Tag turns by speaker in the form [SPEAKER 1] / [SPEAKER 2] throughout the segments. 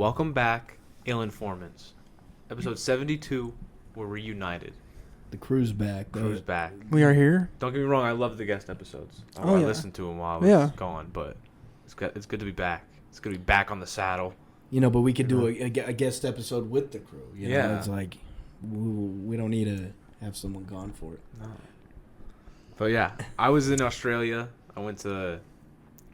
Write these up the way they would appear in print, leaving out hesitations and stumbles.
[SPEAKER 1] Welcome back, Ill Informants. Episode 72, we're reunited.
[SPEAKER 2] The crew's back.
[SPEAKER 1] Crew's back.
[SPEAKER 3] We are here.
[SPEAKER 1] Don't get me wrong, I love the guest episodes. I
[SPEAKER 3] yeah.
[SPEAKER 1] listened to them while I was gone, but it's good to be back. It's good to be back on the saddle.
[SPEAKER 2] You know, but we could do a guest episode with the crew. You know?
[SPEAKER 1] Yeah.
[SPEAKER 2] It's like, we don't need to have someone gone for it.
[SPEAKER 1] No. But yeah, I was in Australia. I went to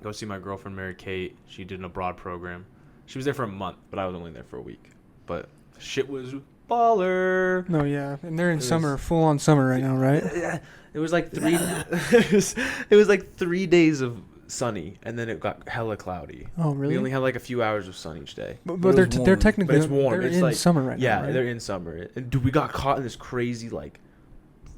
[SPEAKER 1] go see my girlfriend, Mary Kate. She did an abroad program. She was there for a month, but I was only there for a week. But shit was baller.
[SPEAKER 3] No, yeah, and they're in summer, full on summer right now, right?
[SPEAKER 1] Yeah, it was like three. it was like 3 days of sunny, and then it got hella cloudy.
[SPEAKER 3] Oh, really?
[SPEAKER 1] We only had like a few hours of sun each day.
[SPEAKER 3] But they're technically
[SPEAKER 1] but it's warm.
[SPEAKER 3] They're
[SPEAKER 1] it's
[SPEAKER 3] in
[SPEAKER 1] like
[SPEAKER 3] summer right now.
[SPEAKER 1] Yeah,
[SPEAKER 3] right?
[SPEAKER 1] they're in summer. And dude, we got caught in this crazy like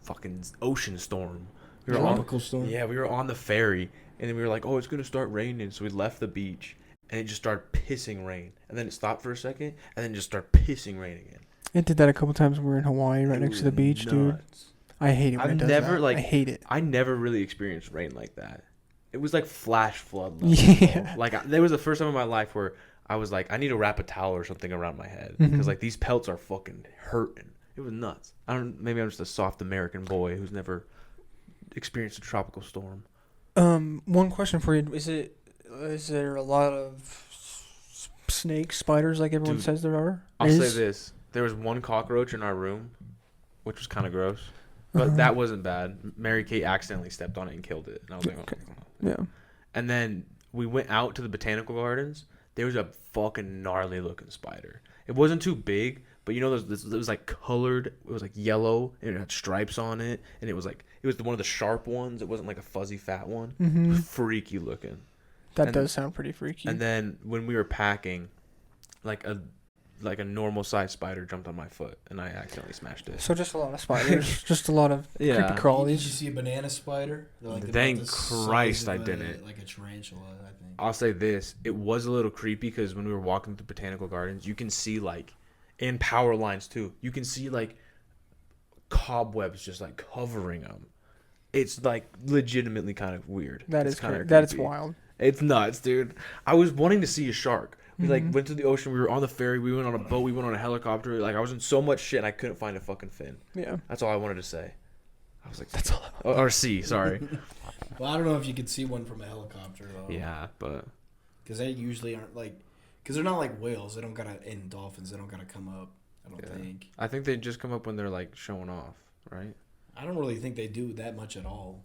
[SPEAKER 1] fucking ocean storm. We were
[SPEAKER 2] Tropical storm.
[SPEAKER 1] Yeah, we were on the ferry, and then we were like, "Oh, it's gonna start raining," so we left the beach. And it just started pissing rain. And then it stopped for a second. And then it just started pissing rain again.
[SPEAKER 3] It did that a couple times when we were in Hawaii, right next to the beach, dude. I hate it when it does that. I hate it.
[SPEAKER 1] I never really experienced rain like that. It was like flash flood level.
[SPEAKER 3] Yeah.
[SPEAKER 1] Like, there was the first time in my life where I was like, I need to wrap a towel or something around my head.
[SPEAKER 3] Mm-hmm.
[SPEAKER 1] Because, like, these pelts are fucking hurting. It was nuts. Maybe I'm just a soft American boy who's never experienced a tropical storm.
[SPEAKER 3] One question for you. Is there a lot of snakes, spiders, like everyone says there are?
[SPEAKER 1] I'll say this. There was one cockroach in our room, which was kind of gross. But that wasn't bad. Mary Kate accidentally stepped on it and killed it. And I was like,
[SPEAKER 3] okay.
[SPEAKER 1] Oh.
[SPEAKER 3] Yeah.
[SPEAKER 1] And then we went out to the botanical gardens. There was a fucking gnarly looking spider. It wasn't too big, but you know, it was like colored. It was like yellow, and it had stripes on it. And it was one of the sharp ones. It wasn't like a fuzzy fat one.
[SPEAKER 3] Mm-hmm.
[SPEAKER 1] It was freaky looking.
[SPEAKER 3] That does sound pretty freaky.
[SPEAKER 1] And then when we were packing, like a normal sized spider jumped on my foot, and I accidentally smashed it.
[SPEAKER 3] So just a lot of spiders, just a lot of creepy
[SPEAKER 2] Did
[SPEAKER 3] crawlies.
[SPEAKER 2] you see a banana spider?
[SPEAKER 1] Thank Christ I didn't.
[SPEAKER 2] Like a tarantula, I think.
[SPEAKER 1] I'll say this: it was a little creepy because when we were walking through botanical gardens, you can see like, and power lines too. You can see like cobwebs just like covering them. It's like legitimately kind of weird.
[SPEAKER 3] That is kind of that is wild.
[SPEAKER 1] It's nuts, dude. I was wanting to see a shark. We went to the ocean. We were on the ferry. We went on a boat. We went on a helicopter. Like I was in so much shit, and I couldn't find a fucking fin.
[SPEAKER 3] Yeah,
[SPEAKER 1] that's all I wanted to say. I was like,
[SPEAKER 3] that's all.
[SPEAKER 1] Or sea, sorry.
[SPEAKER 2] Well, I don't know if you could see one from a helicopter though.
[SPEAKER 1] Yeah, but
[SPEAKER 2] because they usually aren't like, because they're not like whales. They don't gotta, and dolphins. They don't gotta come up. I don't think.
[SPEAKER 1] I think they just come up when they're like showing off, right?
[SPEAKER 2] I don't really think they do that much at all.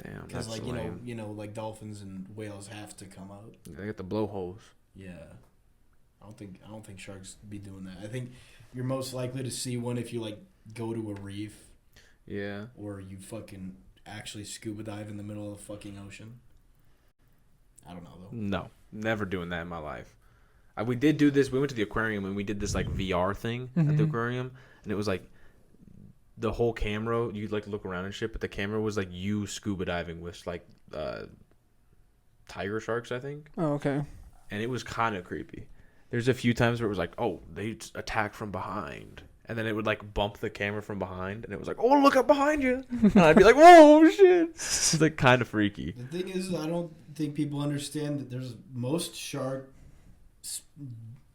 [SPEAKER 1] Damn,
[SPEAKER 2] because like
[SPEAKER 1] lame.
[SPEAKER 2] you know, like dolphins and whales have to come out.
[SPEAKER 1] They get the blowholes.
[SPEAKER 2] Yeah, I don't think sharks be doing that. I think you're most likely to see one if you like go to a reef.
[SPEAKER 1] Yeah.
[SPEAKER 2] Or you fucking actually scuba dive in the middle of the fucking ocean. I don't know though.
[SPEAKER 1] No, never doing that in my life. We did do this. We went to the aquarium and we did this like VR thing at the aquarium, and it was like the whole camera. You'd like look around and shit, but the camera was like you scuba diving with like tiger sharks, I think.
[SPEAKER 3] Oh, okay. And
[SPEAKER 1] it was kind of creepy. There's a few times where it was like, oh, they attack from behind. And then it would like bump the camera from behind. And it was like, oh, look up behind you. And I'd be like, whoa, shit. It's like kind of freaky.
[SPEAKER 2] The thing is, I don't think people understand that there's most shark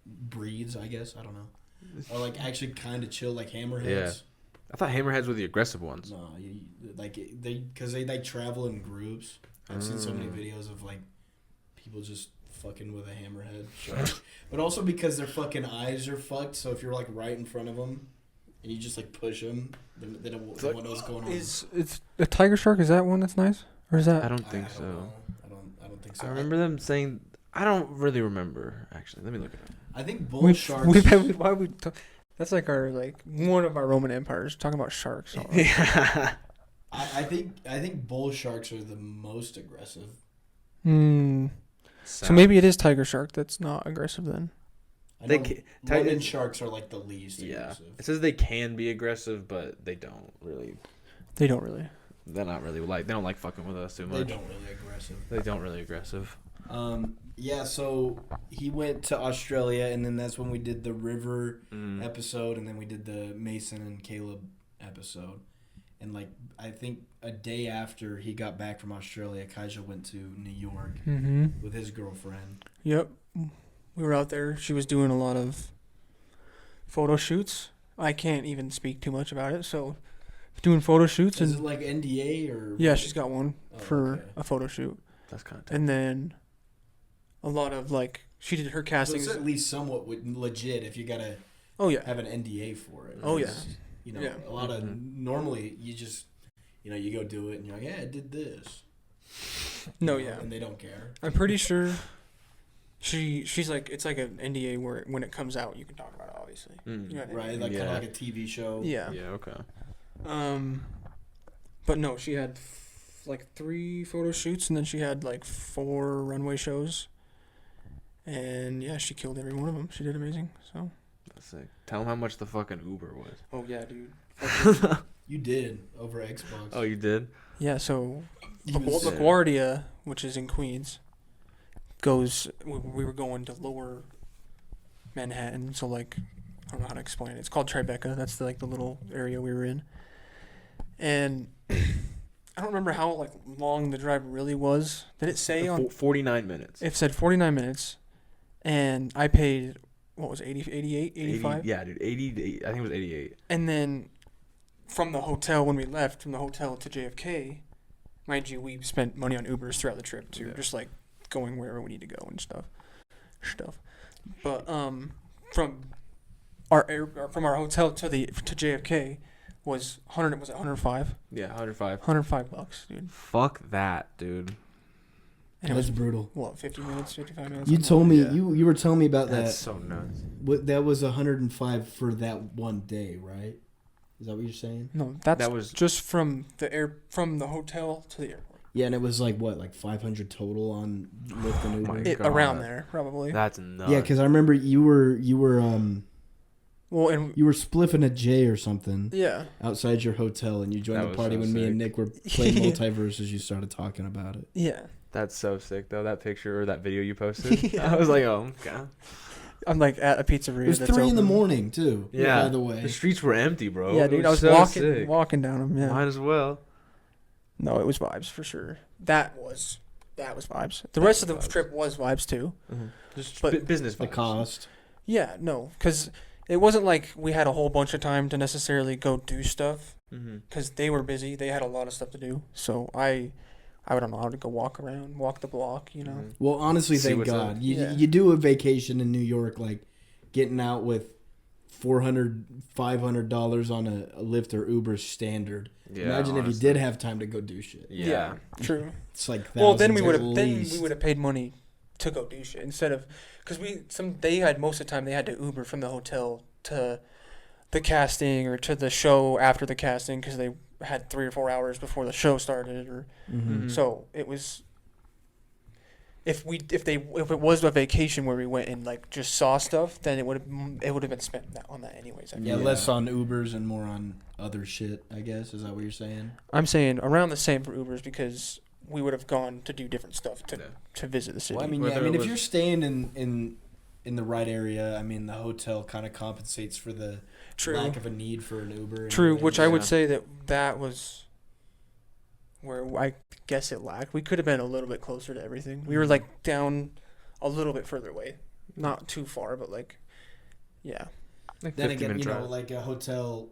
[SPEAKER 2] breeds, I guess. I don't know. Are like actually kind of chill, like hammerheads.
[SPEAKER 1] Yeah. I thought hammerheads were the aggressive ones.
[SPEAKER 2] No, because they travel in groups. I've seen so many videos of like people just fucking with a hammerhead shark. But also because their fucking eyes are fucked, so if you're like right in front of them and you just like push them, they don't know what's going on.
[SPEAKER 3] It's a tiger shark. Is that one that's nice, or is that?
[SPEAKER 1] I don't think so.
[SPEAKER 2] I don't think so.
[SPEAKER 1] I remember them saying. I don't really remember actually. Let me look it up.
[SPEAKER 2] I think bull sharks.
[SPEAKER 3] That's like one of our Roman empires talking about sharks.
[SPEAKER 1] Yeah.
[SPEAKER 2] I think bull sharks are the most aggressive.
[SPEAKER 3] So maybe it is tiger shark that's not aggressive then.
[SPEAKER 2] Lemon sharks are like the least aggressive.
[SPEAKER 1] It says they can be aggressive, but they don't really. They're not really like. They don't like fucking with us too much. They don't really aggressive.
[SPEAKER 2] Yeah, so he went to Australia, and then that's when we did the river episode, and then we did the Mason and Caleb episode. And like I think a day after he got back from Australia, Kaija went to New York with his girlfriend.
[SPEAKER 3] Yep. we were out there. She was doing a lot of photo shoots. I can't even speak too much about it. So, doing photo shoots
[SPEAKER 2] Is
[SPEAKER 3] and
[SPEAKER 2] it like NDA or?
[SPEAKER 3] yeah, she's got one
[SPEAKER 2] Oh,
[SPEAKER 3] for
[SPEAKER 2] okay.
[SPEAKER 3] a photo shoot,
[SPEAKER 1] That's kind of.
[SPEAKER 3] and then a lot of like she did her
[SPEAKER 2] So
[SPEAKER 3] castings.
[SPEAKER 2] it's at least somewhat legit if you gotta
[SPEAKER 3] Oh yeah,
[SPEAKER 2] have an NDA for it.
[SPEAKER 3] Oh, yeah.
[SPEAKER 2] Because, You know,
[SPEAKER 3] Yeah.
[SPEAKER 2] a lot of
[SPEAKER 1] Mhm.
[SPEAKER 2] normally you just, you go do it and you're like, yeah, I did this.
[SPEAKER 3] no,
[SPEAKER 2] You know,
[SPEAKER 3] yeah.
[SPEAKER 2] and they don't care.
[SPEAKER 3] I'm pretty sure she's like it's like an NDA where when it comes out you can talk about it obviously.
[SPEAKER 1] Mm.
[SPEAKER 3] You know what I
[SPEAKER 2] Right,
[SPEAKER 3] mean?
[SPEAKER 2] like kind
[SPEAKER 1] Yeah.
[SPEAKER 2] of like a TV show.
[SPEAKER 3] Yeah.
[SPEAKER 1] Yeah. Okay.
[SPEAKER 3] But no, she had like 3 photo shoots and then she had like 4 runway shows. And yeah, she killed every one of them. She did amazing. So.
[SPEAKER 1] That's sick. Tell them how much the fucking Uber was.
[SPEAKER 3] Oh yeah, dude.
[SPEAKER 2] You did over Xbox.
[SPEAKER 1] Oh, you did?
[SPEAKER 3] Yeah, so
[SPEAKER 2] Even
[SPEAKER 3] La
[SPEAKER 2] sick.
[SPEAKER 3] LaGuardia, which is in Queens, we were going to lower Manhattan, so like I don't know how to explain it. It's called Tribeca. That's the little area we were in. And I don't remember how like long the drive really was. Did it say on
[SPEAKER 1] 49 minutes.
[SPEAKER 3] it said 49 minutes and I paid what was it, 80 88 85?
[SPEAKER 1] 80, yeah, dude. 80. I think it was 88.
[SPEAKER 3] And then from the hotel, when we left from the hotel to JFK, mind you, we spent money on Ubers throughout the trip too,
[SPEAKER 1] Yeah.
[SPEAKER 3] just like going wherever we need to go and stuff. But from our hotel to JFK was 100. Was it 105?
[SPEAKER 1] Yeah, 105.
[SPEAKER 3] $105, dude.
[SPEAKER 1] Fuck that, dude.
[SPEAKER 3] And it
[SPEAKER 2] That's
[SPEAKER 3] was
[SPEAKER 2] brutal.
[SPEAKER 3] what 50 minutes, 55 minutes.
[SPEAKER 2] You
[SPEAKER 3] something
[SPEAKER 2] told me
[SPEAKER 1] Yeah.
[SPEAKER 2] you were telling me about
[SPEAKER 1] That's
[SPEAKER 2] that.
[SPEAKER 1] so nuts.
[SPEAKER 2] That was 105 for that one day, right? Is that what you're saying?
[SPEAKER 3] No, that's
[SPEAKER 1] That was
[SPEAKER 3] just from the hotel to the airport.
[SPEAKER 2] Yeah, and it was like what, like 500 total on Lyft and
[SPEAKER 1] my
[SPEAKER 2] Uber.
[SPEAKER 1] God.
[SPEAKER 3] Around there, probably.
[SPEAKER 1] that's nuts.
[SPEAKER 2] Yeah, because I remember you were
[SPEAKER 3] Well, and
[SPEAKER 2] you were spliffing a J or something
[SPEAKER 3] yeah.
[SPEAKER 2] outside your hotel, and you joined
[SPEAKER 1] That
[SPEAKER 2] the
[SPEAKER 1] was
[SPEAKER 2] party
[SPEAKER 1] so
[SPEAKER 2] when me and
[SPEAKER 1] sick.
[SPEAKER 2] Nick were playing
[SPEAKER 3] Yeah.
[SPEAKER 2] multiverses. You started talking about it.
[SPEAKER 3] Yeah.
[SPEAKER 1] That's so sick though. That picture or that video you posted.
[SPEAKER 3] Yeah.
[SPEAKER 1] I was like, oh, okay.
[SPEAKER 3] I'm like at a pizzeria.
[SPEAKER 2] It was
[SPEAKER 3] that's
[SPEAKER 2] 3 in the
[SPEAKER 3] open.
[SPEAKER 2] morning too.
[SPEAKER 1] Yeah.
[SPEAKER 2] By the way,
[SPEAKER 1] The streets were empty, bro.
[SPEAKER 3] Yeah,
[SPEAKER 1] It
[SPEAKER 3] dude. I was
[SPEAKER 1] so
[SPEAKER 3] walking
[SPEAKER 1] sick.
[SPEAKER 3] down them. Yeah.
[SPEAKER 1] Might as well.
[SPEAKER 3] No, it was vibes for sure. That was vibes. The rest of the
[SPEAKER 1] Vibes.
[SPEAKER 3] trip was vibes too.
[SPEAKER 1] Just
[SPEAKER 3] But-
[SPEAKER 1] business
[SPEAKER 2] the
[SPEAKER 1] vibes.
[SPEAKER 2] cost.
[SPEAKER 3] Yeah, no, because it wasn't like we had a whole bunch of time to necessarily go do stuff
[SPEAKER 1] Mm-hmm.
[SPEAKER 3] because they were busy. They had a lot of stuff to do. So I don't know how to go walk around, walk the block, you know.
[SPEAKER 1] Mm-hmm.
[SPEAKER 2] Well, honestly,
[SPEAKER 1] See
[SPEAKER 2] thank
[SPEAKER 1] what's
[SPEAKER 2] God.
[SPEAKER 1] up.
[SPEAKER 3] Yeah.
[SPEAKER 2] You do a vacation in New York, like getting out with $400, $500 on a Lyft or Uber standard.
[SPEAKER 1] Yeah,
[SPEAKER 2] Imagine if you
[SPEAKER 1] honestly.
[SPEAKER 2] did have time to go do shit.
[SPEAKER 1] Yeah.
[SPEAKER 3] True.
[SPEAKER 2] It's like
[SPEAKER 3] Well, then we
[SPEAKER 2] thousands
[SPEAKER 3] would
[SPEAKER 2] at
[SPEAKER 3] have
[SPEAKER 2] least.
[SPEAKER 3] paid money to go do shit instead of because they had most of the time they had to Uber from the hotel to the casting or to the show after the casting because they had 3 or 4 hours before the show started or
[SPEAKER 2] Mhm.
[SPEAKER 3] so it was. If it was a vacation where we went and like just saw stuff, then it would have been spent on that anyways. I feel.
[SPEAKER 2] Yeah,
[SPEAKER 1] Yeah.
[SPEAKER 2] less on Ubers and more on other shit, I guess. Is that what you're saying?
[SPEAKER 3] I'm saying around the same for Ubers because we would have gone to do different stuff
[SPEAKER 1] Yeah.
[SPEAKER 3] to visit the city.
[SPEAKER 2] Well, I mean,
[SPEAKER 1] Whether it
[SPEAKER 2] if
[SPEAKER 1] was-
[SPEAKER 2] you're staying in the right area, I mean, the hotel kind of compensates for the
[SPEAKER 3] True.
[SPEAKER 2] lack of a need for an Uber. and
[SPEAKER 3] True,
[SPEAKER 2] everything.
[SPEAKER 3] which I would
[SPEAKER 1] Yeah.
[SPEAKER 3] say that was where I guess it lacked. We could have been a little bit closer to everything. We were like down a little bit further away, not too far, but like, yeah,
[SPEAKER 1] Like
[SPEAKER 2] Then
[SPEAKER 1] 50
[SPEAKER 2] again,
[SPEAKER 1] minute drive.
[SPEAKER 2] like a hotel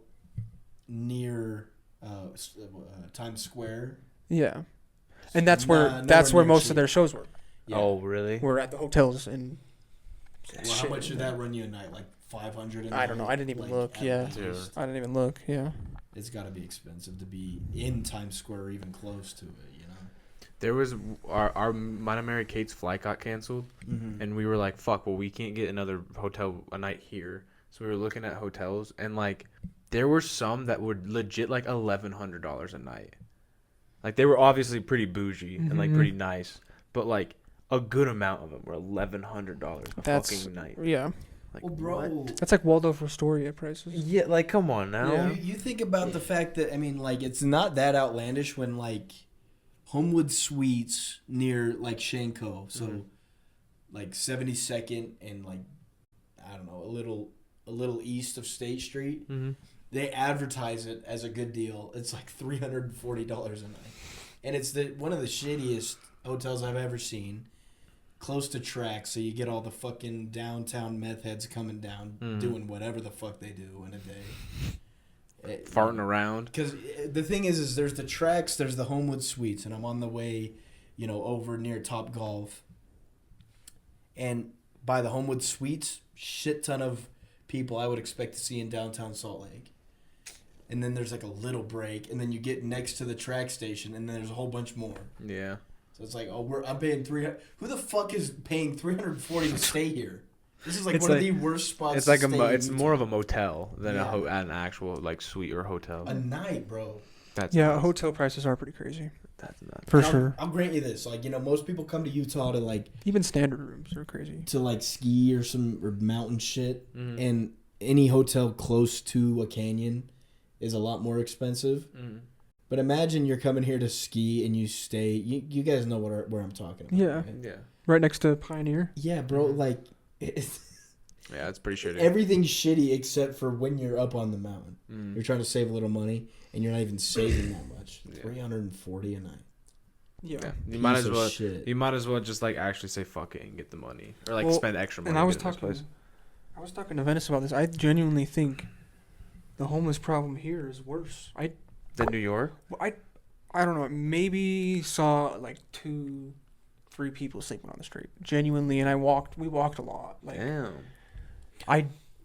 [SPEAKER 2] near Times Square.
[SPEAKER 3] yeah, and that's
[SPEAKER 2] Nowhere
[SPEAKER 3] where
[SPEAKER 2] near
[SPEAKER 3] most
[SPEAKER 2] cheap.
[SPEAKER 3] of their shows were.
[SPEAKER 2] Yeah.
[SPEAKER 1] Oh, really?
[SPEAKER 3] Were at the hotels and.
[SPEAKER 2] Well, how much did that run you a night? Like 500 a night?
[SPEAKER 3] I don't know. I didn't even look,
[SPEAKER 2] at
[SPEAKER 3] yeah.
[SPEAKER 1] Dude.
[SPEAKER 2] least?
[SPEAKER 3] I didn't even look. Yeah.
[SPEAKER 2] It's got to be expensive to be in Times Square or even close to it, you know?
[SPEAKER 1] There was our Mine and Mary Kate's flight got canceled,
[SPEAKER 2] Mm-hmm.
[SPEAKER 1] and we were like, "Fuck! Well, we can't get another hotel a night here." So we were looking at hotels, and like, there were some that were legit like $1,100 a night. Like they were obviously pretty bougie and like
[SPEAKER 3] Mhm.
[SPEAKER 1] pretty nice, but like a good amount of them were $1,100 a
[SPEAKER 3] That's-
[SPEAKER 1] fucking night.
[SPEAKER 3] Yeah.
[SPEAKER 1] Like,
[SPEAKER 2] Well, bro,
[SPEAKER 1] what?
[SPEAKER 3] That's like Waldorf Astoria prices.
[SPEAKER 1] Yeah, like come on now.
[SPEAKER 3] Yeah.
[SPEAKER 2] you think about the fact that, I mean, like, it's not that outlandish when, like, Homewood Suites near, like, Shanko, so,
[SPEAKER 1] Mhm.
[SPEAKER 2] like, 72nd and, like, I don't know, a little east of State Street,
[SPEAKER 1] Mm-hmm.
[SPEAKER 2] they advertise it as a good deal. It's like $340 a night. And it's one of the shittiest hotels I've ever seen. close to tracks, so you get all the fucking downtown meth heads coming down, doing whatever the fuck they do in a day.
[SPEAKER 1] Farting around.
[SPEAKER 2] Because the thing is there's the tracks, there's the Homewood Suites, and I'm on the way, over near Top Golf. And by the Homewood Suites, shit ton of people I would expect to see in downtown Salt Lake. And then there's like a little break, and then you get next to the track station, and then there's a whole bunch more.
[SPEAKER 1] Yeah.
[SPEAKER 2] So it's like, I'm paying $300. Who the fuck is paying $340 to stay here? This is like one of the worst spots.
[SPEAKER 1] It's like
[SPEAKER 2] to stay
[SPEAKER 1] it's
[SPEAKER 2] in
[SPEAKER 1] more of a motel than
[SPEAKER 2] Yeah.
[SPEAKER 1] an actual like suite or hotel.
[SPEAKER 2] a night, bro.
[SPEAKER 1] That's
[SPEAKER 3] Yeah,
[SPEAKER 1] nuts.
[SPEAKER 3] hotel prices are pretty crazy.
[SPEAKER 1] That's nuts.
[SPEAKER 3] For
[SPEAKER 2] And
[SPEAKER 3] sure.
[SPEAKER 2] I'll grant you this. Like, most people come to Utah to
[SPEAKER 3] Even standard rooms are crazy.
[SPEAKER 2] ski or mountain shit,
[SPEAKER 1] Mm-hmm.
[SPEAKER 2] and any hotel close to a canyon is a lot more expensive.
[SPEAKER 1] Mm-hmm.
[SPEAKER 2] But imagine you're coming here to ski and you stay. You guys know where I'm talking about.
[SPEAKER 3] Yeah.
[SPEAKER 2] Right?
[SPEAKER 1] Yeah.
[SPEAKER 3] Right next to Pioneer.
[SPEAKER 2] Yeah, bro. Like, it's,
[SPEAKER 1] Yeah, it's pretty shitty.
[SPEAKER 2] everything's shitty except for when you're up on the mountain.
[SPEAKER 1] Mm.
[SPEAKER 2] You're trying to save a little money, and you're not even saving that much.
[SPEAKER 1] Yeah.
[SPEAKER 2] $340 a night.
[SPEAKER 3] Yeah.
[SPEAKER 1] Yeah. You
[SPEAKER 2] Piece
[SPEAKER 1] might as
[SPEAKER 2] of
[SPEAKER 1] well.
[SPEAKER 2] shit.
[SPEAKER 1] You might as well just like actually say fuck it and get the money, or like
[SPEAKER 3] Well,
[SPEAKER 1] spend extra money.
[SPEAKER 3] And I was
[SPEAKER 1] to get this
[SPEAKER 3] talking
[SPEAKER 1] place.
[SPEAKER 3] to Venice about this. I genuinely think the homeless problem here is worse.
[SPEAKER 1] Than New York.
[SPEAKER 3] I don't know. Maybe saw like 2-3 people sleeping on the street. Genuinely, and we walked a lot. Like
[SPEAKER 1] Damn.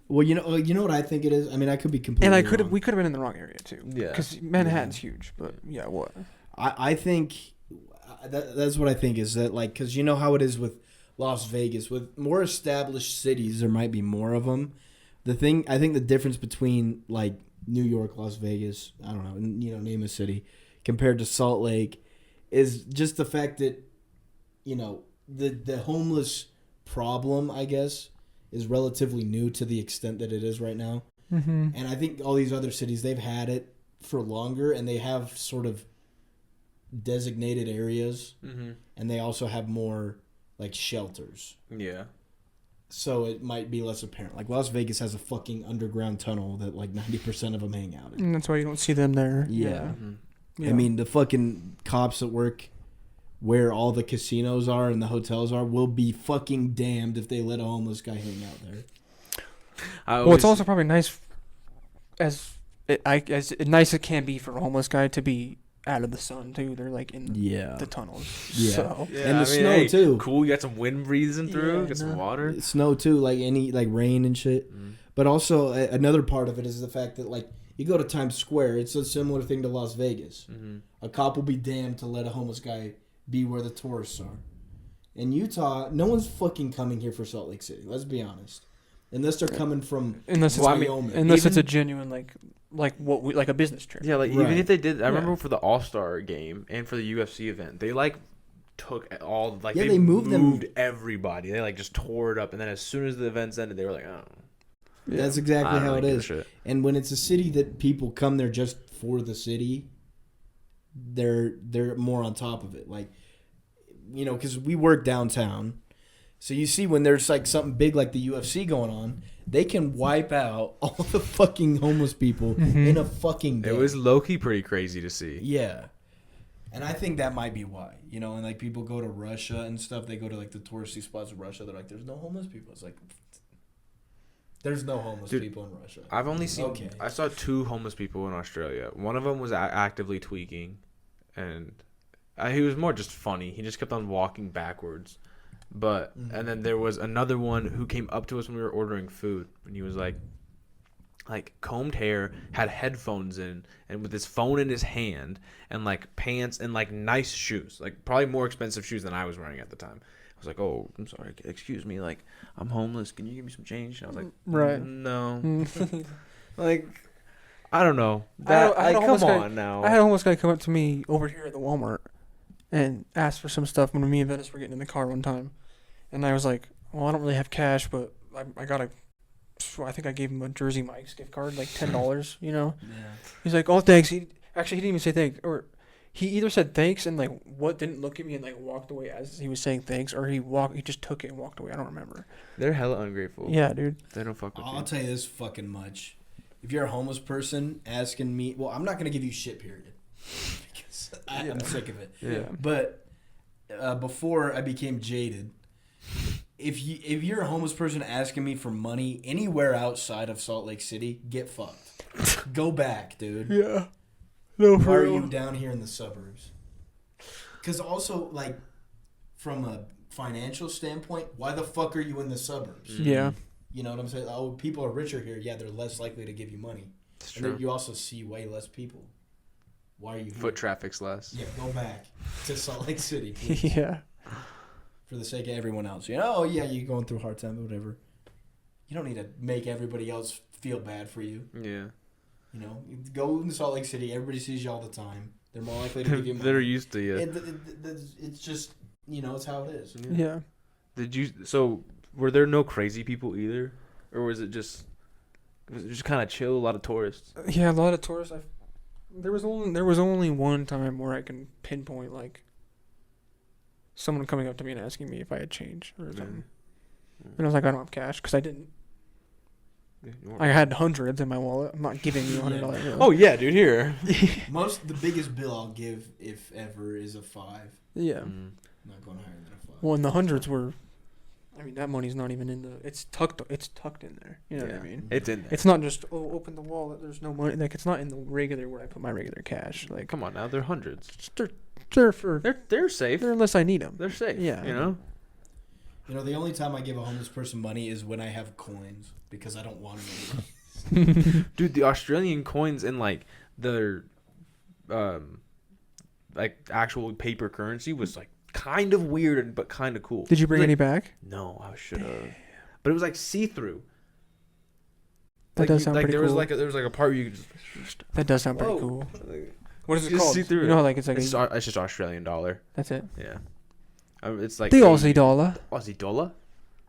[SPEAKER 2] Well, you know what I think it is. I mean, I could be completely. wrong.
[SPEAKER 3] We could have been in the wrong area too.
[SPEAKER 1] Yeah.
[SPEAKER 3] Because Manhattan's huge. But yeah, what?
[SPEAKER 2] I think that's what I think is that, like, because you know how it is with Las Vegas, with more established cities, there might be more of them. I think the difference between like New York, Las Vegas, I don't know, name a city, compared to Salt Lake, is just the fact that, the homeless problem, I guess, is relatively new to the extent that it is right now.
[SPEAKER 3] Mm-hmm.
[SPEAKER 2] And I think all these other cities, they've had it for longer, and they have sort of designated areas,
[SPEAKER 1] Mm-hmm.
[SPEAKER 2] and they also have more like shelters.
[SPEAKER 1] Yeah.
[SPEAKER 2] So it might be less apparent. Like Las Vegas has a fucking underground tunnel that like 90% of them hang out in.
[SPEAKER 3] And that's why you don't see them there.
[SPEAKER 2] Yeah.
[SPEAKER 1] Mm-hmm.
[SPEAKER 3] Yeah.
[SPEAKER 2] I mean, the fucking cops that work where all the casinos are and the hotels are will be fucking damned if they let a homeless guy hang out there.
[SPEAKER 3] Well, it's also probably nice as nice it can be for a homeless guy to be out of the sun too. They're like in the tunnels.
[SPEAKER 2] Yeah.
[SPEAKER 3] So.
[SPEAKER 1] Yeah,
[SPEAKER 2] And the snow, too.
[SPEAKER 1] Cool. You got some wind breezing through.
[SPEAKER 3] Yeah,
[SPEAKER 1] Get some
[SPEAKER 3] no.
[SPEAKER 1] water.
[SPEAKER 2] Snow too, like any like rain and shit.
[SPEAKER 1] Mm.
[SPEAKER 2] But also another part of it is the fact that like you go to Times Square, it's a similar thing to Las Vegas.
[SPEAKER 1] Mm-hmm.
[SPEAKER 2] A cop will be damned to let a homeless guy be where the tourists are. In Utah, no one's fucking coming here for Salt Lake City. Let's be honest. Unless they're coming from
[SPEAKER 3] Unless
[SPEAKER 2] Wyoming.
[SPEAKER 3] it's
[SPEAKER 1] Even-
[SPEAKER 3] a genuine like a business trip.
[SPEAKER 1] Yeah, like
[SPEAKER 2] Right.
[SPEAKER 1] even if they did, I
[SPEAKER 3] Yeah.
[SPEAKER 1] remember for the All-Star game and for the UFC event, they like took all like
[SPEAKER 2] Yeah,
[SPEAKER 1] they
[SPEAKER 2] they moved them.
[SPEAKER 1] everybody. They like just tore it up, and then as soon as the events ended, they were like, oh,
[SPEAKER 2] That's
[SPEAKER 1] I
[SPEAKER 2] exactly
[SPEAKER 1] don't
[SPEAKER 2] how
[SPEAKER 1] really
[SPEAKER 2] it
[SPEAKER 1] give a
[SPEAKER 2] is.
[SPEAKER 1] shit.
[SPEAKER 2] And when it's a city that people come there just for the city, they're more on top of it. Like, because we work downtown, so you see when there's like something big like the UFC going on, they can wipe out all the fucking homeless people in a fucking day.
[SPEAKER 1] It was low-key pretty crazy to see.
[SPEAKER 2] Yeah. And I think that might be why, and like people go to Russia and stuff, they go to like the touristy spots of Russia, they're like, there's no homeless people. It's like, there's no homeless
[SPEAKER 1] Dude,
[SPEAKER 2] people in Russia.
[SPEAKER 1] I've only seen.
[SPEAKER 2] Okay.
[SPEAKER 1] I saw 2 homeless people in Australia. One of them was actively tweaking, and he was more just funny. He just kept on walking backwards. But and then there was another one who came up to us when we were ordering food, and he was like combed hair, had headphones in, and with his phone in his hand, and like pants and like nice shoes, like probably more expensive shoes than I was wearing at the time. I was like, "Oh, I'm sorry, excuse me, like I'm homeless. Can you give me some change?" And I was like,
[SPEAKER 3] Right.
[SPEAKER 1] No, like I don't know.
[SPEAKER 3] I had a
[SPEAKER 1] Like,
[SPEAKER 3] homeless
[SPEAKER 1] come
[SPEAKER 3] guy-
[SPEAKER 1] on now.
[SPEAKER 3] I had a homeless guy come up to me over here at the Walmart and ask for some stuff when me and Venice were getting in the car one time. And I was like, well, I don't really have cash, but I got I think I gave him a Jersey Mike's gift card, like $10,
[SPEAKER 2] Yeah.
[SPEAKER 3] He's like, oh, thanks. He didn't even say thanks. Or he either said thanks and like didn't look at me and like walked away as he was saying thanks, or he just took it and walked away. I don't remember.
[SPEAKER 1] They're hella ungrateful.
[SPEAKER 3] Yeah, dude.
[SPEAKER 1] They don't fuck with you.
[SPEAKER 2] I'll tell you this fucking much. If you're a homeless person asking me, well, I'm not going to give you shit, period. Because I'm sick of it.
[SPEAKER 1] Yeah.
[SPEAKER 2] But before I became jaded, if you're a homeless person asking me for money anywhere outside of Salt Lake City, get fucked. Go back, dude.
[SPEAKER 3] Yeah. No,
[SPEAKER 2] Why
[SPEAKER 3] for
[SPEAKER 2] are
[SPEAKER 3] real.
[SPEAKER 2] you down here in the suburbs? Because also, like, from a financial standpoint, why the fuck are you in the suburbs?
[SPEAKER 3] Yeah.
[SPEAKER 2] You know what I'm saying? Oh, people are richer here. Yeah, they're less likely to give you money.
[SPEAKER 1] It's
[SPEAKER 2] And
[SPEAKER 1] true.
[SPEAKER 2] then you also see way less people. Why are you here?
[SPEAKER 1] Foot traffic's less.
[SPEAKER 2] Yeah, go back to Salt Lake City, please.
[SPEAKER 3] Yeah.
[SPEAKER 2] For the sake of everyone else. You know, oh, yeah, you're going through a hard time, whatever. You don't need to make everybody else feel bad for you.
[SPEAKER 1] Yeah.
[SPEAKER 2] You know, go in Salt Lake City. Everybody sees you all the time. They're more likely to give you money.
[SPEAKER 1] They're used to you.
[SPEAKER 2] It's just, you know, it's how it is.
[SPEAKER 3] Yeah.
[SPEAKER 1] So were there no crazy people either, or was it just kind of chill? A lot of tourists.
[SPEAKER 3] Yeah, a lot of tourists. There was only one time where I can pinpoint like someone coming up to me and asking me if I had change or something, and I was like, I don't have cash because I didn't. I had hundreds in my wallet. I'm not giving you $100.
[SPEAKER 1] Oh yeah, dude. Here.
[SPEAKER 2] The biggest bill I'll give, if ever, is a $5.
[SPEAKER 3] Yeah.
[SPEAKER 2] I'm not going higher than a $5.
[SPEAKER 3] Well, and the hundreds were. I mean, that money's not even in the. It's tucked in there. You know what I mean?
[SPEAKER 1] It's in there.
[SPEAKER 3] It's not just open the wallet. There's no money. Like it's not in the regular where I put my regular cash. Like
[SPEAKER 1] Come on now, they're hundreds.
[SPEAKER 3] they're for.
[SPEAKER 1] They're safe.
[SPEAKER 3] They're unless I need them.
[SPEAKER 1] They're safe.
[SPEAKER 3] Yeah.
[SPEAKER 1] You know.
[SPEAKER 2] You know, the only time I give a homeless person money is when I have coins because I don't want them.
[SPEAKER 1] Dude, the Australian coins and like their like actual paper currency was like kind of weird but kind of cool.
[SPEAKER 3] Did you bring
[SPEAKER 1] Like,
[SPEAKER 3] any back?
[SPEAKER 1] No, I should have. But it was like see-through.
[SPEAKER 3] That does sound pretty
[SPEAKER 1] there
[SPEAKER 3] cool.
[SPEAKER 1] there was like a part where you could just
[SPEAKER 3] That does sound pretty
[SPEAKER 1] Whoa.
[SPEAKER 3] cool.
[SPEAKER 1] like,
[SPEAKER 3] What is it
[SPEAKER 1] Just
[SPEAKER 3] called?
[SPEAKER 1] see through
[SPEAKER 3] You
[SPEAKER 1] it.
[SPEAKER 3] know, how, like it's like
[SPEAKER 1] it's just Australian dollar.
[SPEAKER 3] that's it.
[SPEAKER 1] Yeah. It's like
[SPEAKER 3] The Aussie dollar.
[SPEAKER 1] Aussie dollar.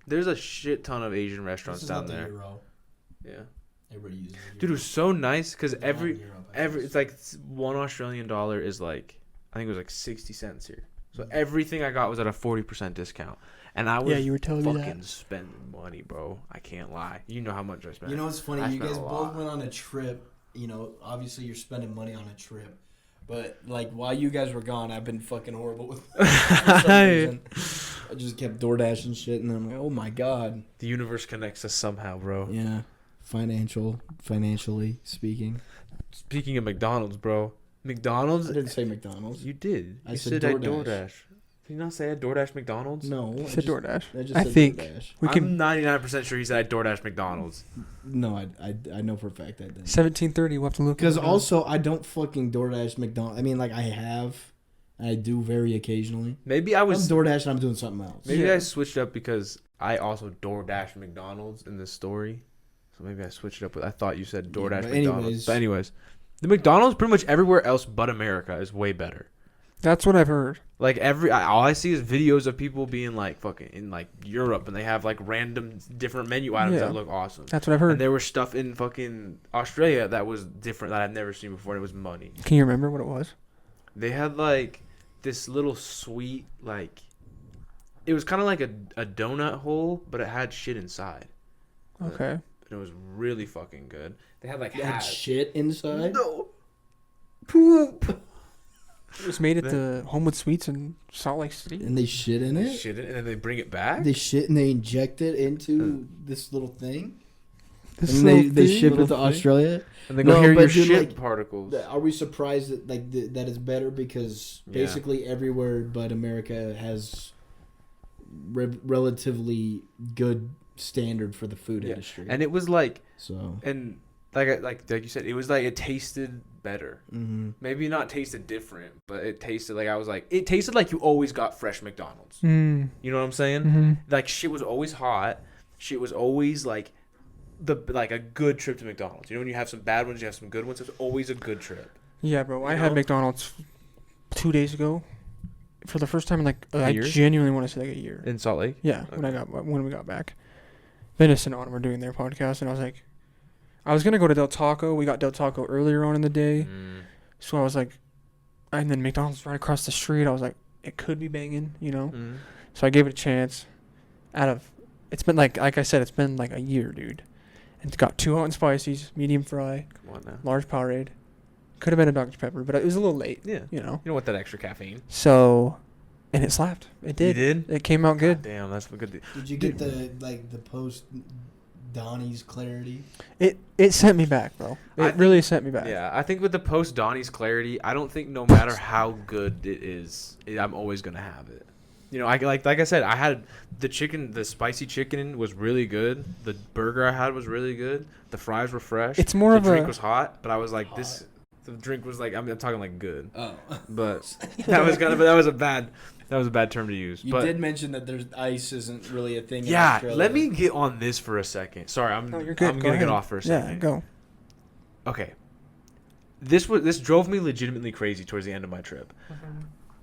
[SPEAKER 1] There's a shit ton of Asian
[SPEAKER 2] This
[SPEAKER 1] restaurants
[SPEAKER 2] is
[SPEAKER 1] down
[SPEAKER 2] not the
[SPEAKER 1] there.
[SPEAKER 2] euro.
[SPEAKER 1] Yeah.
[SPEAKER 2] Everybody uses the
[SPEAKER 1] Dude, it
[SPEAKER 2] euro.
[SPEAKER 1] was so nice because
[SPEAKER 2] It's
[SPEAKER 1] every
[SPEAKER 2] non-euro
[SPEAKER 1] it's like one Australian dollar is like I think it was like 60 cents here. So everything I got was at a 40% discount, and I was
[SPEAKER 3] You were telling me
[SPEAKER 1] fucking
[SPEAKER 3] that.
[SPEAKER 1] spending money, bro. I can't lie. You know how much I spent.
[SPEAKER 2] You know what's funny?
[SPEAKER 1] I
[SPEAKER 2] You
[SPEAKER 1] spent
[SPEAKER 2] guys
[SPEAKER 1] a
[SPEAKER 2] both
[SPEAKER 1] lot.
[SPEAKER 2] went on a trip. You know, obviously you're spending money on a trip. But, like, while you guys were gone, I've been fucking horrible with for some reason. I just kept DoorDashing shit, and I'm like, oh, my God.
[SPEAKER 1] The universe connects us somehow, bro.
[SPEAKER 2] Yeah. Financially speaking.
[SPEAKER 1] Speaking of McDonald's, bro. McDonald's.
[SPEAKER 2] I didn't say McDonald's.
[SPEAKER 1] You did.
[SPEAKER 2] I
[SPEAKER 1] You
[SPEAKER 2] said
[SPEAKER 1] I
[SPEAKER 2] DoorDash.
[SPEAKER 1] DoorDash. Did you not say I DoorDash McDonald's?
[SPEAKER 2] No.
[SPEAKER 3] You
[SPEAKER 2] I
[SPEAKER 3] said
[SPEAKER 2] just,
[SPEAKER 3] DoorDash.
[SPEAKER 2] I just
[SPEAKER 3] I
[SPEAKER 2] said
[SPEAKER 3] think
[SPEAKER 2] DoorDash.
[SPEAKER 3] we
[SPEAKER 1] I'm
[SPEAKER 3] can.
[SPEAKER 1] 99% sure he said I DoorDash McDonald's.
[SPEAKER 2] No, I know for a fact I didn't.
[SPEAKER 3] 1730. We'll have to look.
[SPEAKER 2] Because
[SPEAKER 3] it up.
[SPEAKER 2] also, I don't fucking DoorDash McDonald's. I mean, like, I have. I do very occasionally.
[SPEAKER 1] Maybe I
[SPEAKER 2] I'm
[SPEAKER 1] was.
[SPEAKER 2] DoorDash and I'm doing something else.
[SPEAKER 1] Maybe
[SPEAKER 3] Yeah.
[SPEAKER 1] I switched up because I also DoorDash McDonald's in this story. So maybe I switched it up with. I thought you said DoorDash
[SPEAKER 2] but
[SPEAKER 1] McDonald's.
[SPEAKER 2] anyways.
[SPEAKER 1] But anyways, the McDonald's pretty much everywhere else but America is way better.
[SPEAKER 3] That's what I've heard.
[SPEAKER 1] Like all I see is videos of people being like fucking in like Europe and they have like random different menu items
[SPEAKER 3] Yeah.
[SPEAKER 1] that look awesome.
[SPEAKER 3] That's what I've
[SPEAKER 1] And
[SPEAKER 3] heard.
[SPEAKER 1] there was stuff in fucking Australia that was different that I've never seen before. And it was money.
[SPEAKER 3] Can you remember what it was?
[SPEAKER 1] They had like this little sweet like it was kind of like a donut hole, but it had shit inside.
[SPEAKER 3] Okay.
[SPEAKER 1] And it was really fucking good. They had like
[SPEAKER 2] That
[SPEAKER 1] hats.
[SPEAKER 2] shit inside?
[SPEAKER 1] No. Poop.
[SPEAKER 3] It was made at the Homewood Suites in Salt Lake City.
[SPEAKER 2] And they shit in it?
[SPEAKER 1] Shit it, and then they bring it back.
[SPEAKER 2] They shit and they inject it into this little thing?
[SPEAKER 3] This
[SPEAKER 2] And
[SPEAKER 3] little
[SPEAKER 2] they
[SPEAKER 3] thing-
[SPEAKER 2] ship it to
[SPEAKER 1] Little thing?
[SPEAKER 2] Australia?
[SPEAKER 1] And they go
[SPEAKER 2] No,
[SPEAKER 1] hear
[SPEAKER 2] but
[SPEAKER 1] your
[SPEAKER 2] dude,
[SPEAKER 1] shit
[SPEAKER 2] like,
[SPEAKER 1] particles.
[SPEAKER 2] Are we surprised that that it's better because
[SPEAKER 1] Yeah.
[SPEAKER 2] basically everywhere but America has relatively good standard for the food
[SPEAKER 1] Yeah.
[SPEAKER 2] industry?
[SPEAKER 1] And it was like,
[SPEAKER 2] So,
[SPEAKER 1] and like you said, it was like it tasted better.
[SPEAKER 2] mhm.
[SPEAKER 1] Maybe not tasted different, but it tasted like it tasted like you always got fresh McDonald's.
[SPEAKER 3] Mm.
[SPEAKER 1] You know what I'm saying?
[SPEAKER 3] Mm-hmm.
[SPEAKER 1] Like shit was always hot. Shit was always like a good trip to McDonald's. You know when you have some bad ones, you have some good ones. It's always a good trip.
[SPEAKER 3] Yeah, bro. I
[SPEAKER 1] You
[SPEAKER 3] had
[SPEAKER 1] know?
[SPEAKER 3] McDonald's 2 days ago for the first time in like I
[SPEAKER 1] year?
[SPEAKER 3] genuinely want to say like a year.
[SPEAKER 1] In Salt Lake.
[SPEAKER 3] Yeah, when we got back. Venice and Autumn were doing their podcast, and I was like, I was gonna go to Del Taco. We got Del Taco earlier on in the day, so I was like, and then McDonald's right across the street. I was like, it could be banging, you know.
[SPEAKER 1] Mm.
[SPEAKER 3] So I gave it a chance. It's been like I said, it's been like a year, dude. And it's got 2 hot and spicies, medium fry,
[SPEAKER 1] Come on now.
[SPEAKER 3] large Powerade. Could have been a Dr Pepper, but it was a little late,
[SPEAKER 1] Yeah.
[SPEAKER 3] you know.
[SPEAKER 1] You don't want that extra caffeine.
[SPEAKER 3] So and it slapped. It did.
[SPEAKER 1] You did?
[SPEAKER 3] It came out good.
[SPEAKER 1] Damn, that's a good.
[SPEAKER 2] Did you get the post Donnie's clarity?
[SPEAKER 3] It sent me back, bro. It really sent me back.
[SPEAKER 1] Yeah, I think with the post Donnie's clarity, I don't think no matter how good it is, I'm always gonna have it. You know, like I said, I had the spicy chicken was really good. The burger I had was really good. The fries were fresh.
[SPEAKER 3] It's more
[SPEAKER 1] the
[SPEAKER 3] of
[SPEAKER 1] drink
[SPEAKER 3] a
[SPEAKER 1] was hot, but I was like
[SPEAKER 2] hot.
[SPEAKER 1] this. The drink was like I'm talking like good,
[SPEAKER 2] Oh,
[SPEAKER 1] but that was a bad term to use.
[SPEAKER 2] you
[SPEAKER 1] but
[SPEAKER 2] did mention that there's ice isn't really a thing. In
[SPEAKER 1] yeah,
[SPEAKER 2] Australia.
[SPEAKER 1] let me get on this for a second. Sorry,
[SPEAKER 3] No, you're good.
[SPEAKER 1] I'm
[SPEAKER 3] Go
[SPEAKER 1] gonna
[SPEAKER 3] ahead.
[SPEAKER 1] get off for a second.
[SPEAKER 3] Yeah, go.
[SPEAKER 1] Okay. This drove me legitimately crazy towards the end of my trip.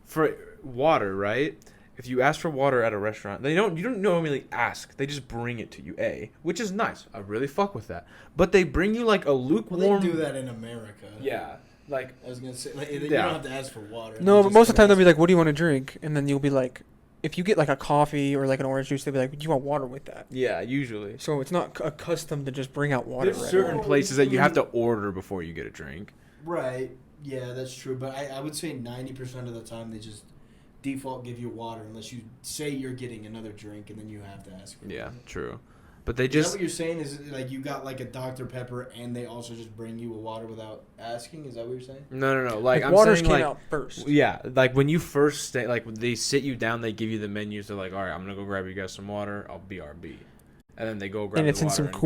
[SPEAKER 1] For water, right? If you ask for water at a restaurant, you don't normally ask. They just bring it to you, which is nice. I really fuck with that. But they bring you like a lukewarm.
[SPEAKER 2] Well, they do that in America.
[SPEAKER 1] Yeah, like
[SPEAKER 2] I was gonna say, like, you
[SPEAKER 1] Yeah.
[SPEAKER 2] don't have to ask for water.
[SPEAKER 3] No,
[SPEAKER 2] They
[SPEAKER 3] but
[SPEAKER 2] just
[SPEAKER 3] most of the time
[SPEAKER 2] come
[SPEAKER 3] they'll be like, "What do you want to drink?" And then you'll be like, if you get like a coffee or like an orange juice, they'll be like, "Do you want water with that?"
[SPEAKER 1] yeah, usually.
[SPEAKER 3] So it's not accustomed to just bring out water.
[SPEAKER 1] There's
[SPEAKER 3] Right
[SPEAKER 1] certain
[SPEAKER 3] away.
[SPEAKER 1] places that you have to order before you get a drink.
[SPEAKER 2] Right. Yeah, that's true. But I would say 90% of the time they just default give you water unless you say you're getting another drink and then you have to ask for
[SPEAKER 1] Yeah,
[SPEAKER 2] water.
[SPEAKER 1] true. But they
[SPEAKER 2] Is that
[SPEAKER 1] just
[SPEAKER 2] what you're saying? Is it like you got like a Dr. Pepper and they also just bring you a water without asking? Is that what you're saying?
[SPEAKER 1] no. Like I'm
[SPEAKER 3] waters
[SPEAKER 1] saying,
[SPEAKER 3] came
[SPEAKER 1] like
[SPEAKER 3] out first.
[SPEAKER 1] yeah, like when you first stay, like when they sit you down, they give you the menus. They're like, all right, I'm gonna go grab you guys some water. I'll BRB, and then they go grab
[SPEAKER 3] And
[SPEAKER 1] the
[SPEAKER 3] it's in
[SPEAKER 1] water
[SPEAKER 3] some
[SPEAKER 1] and come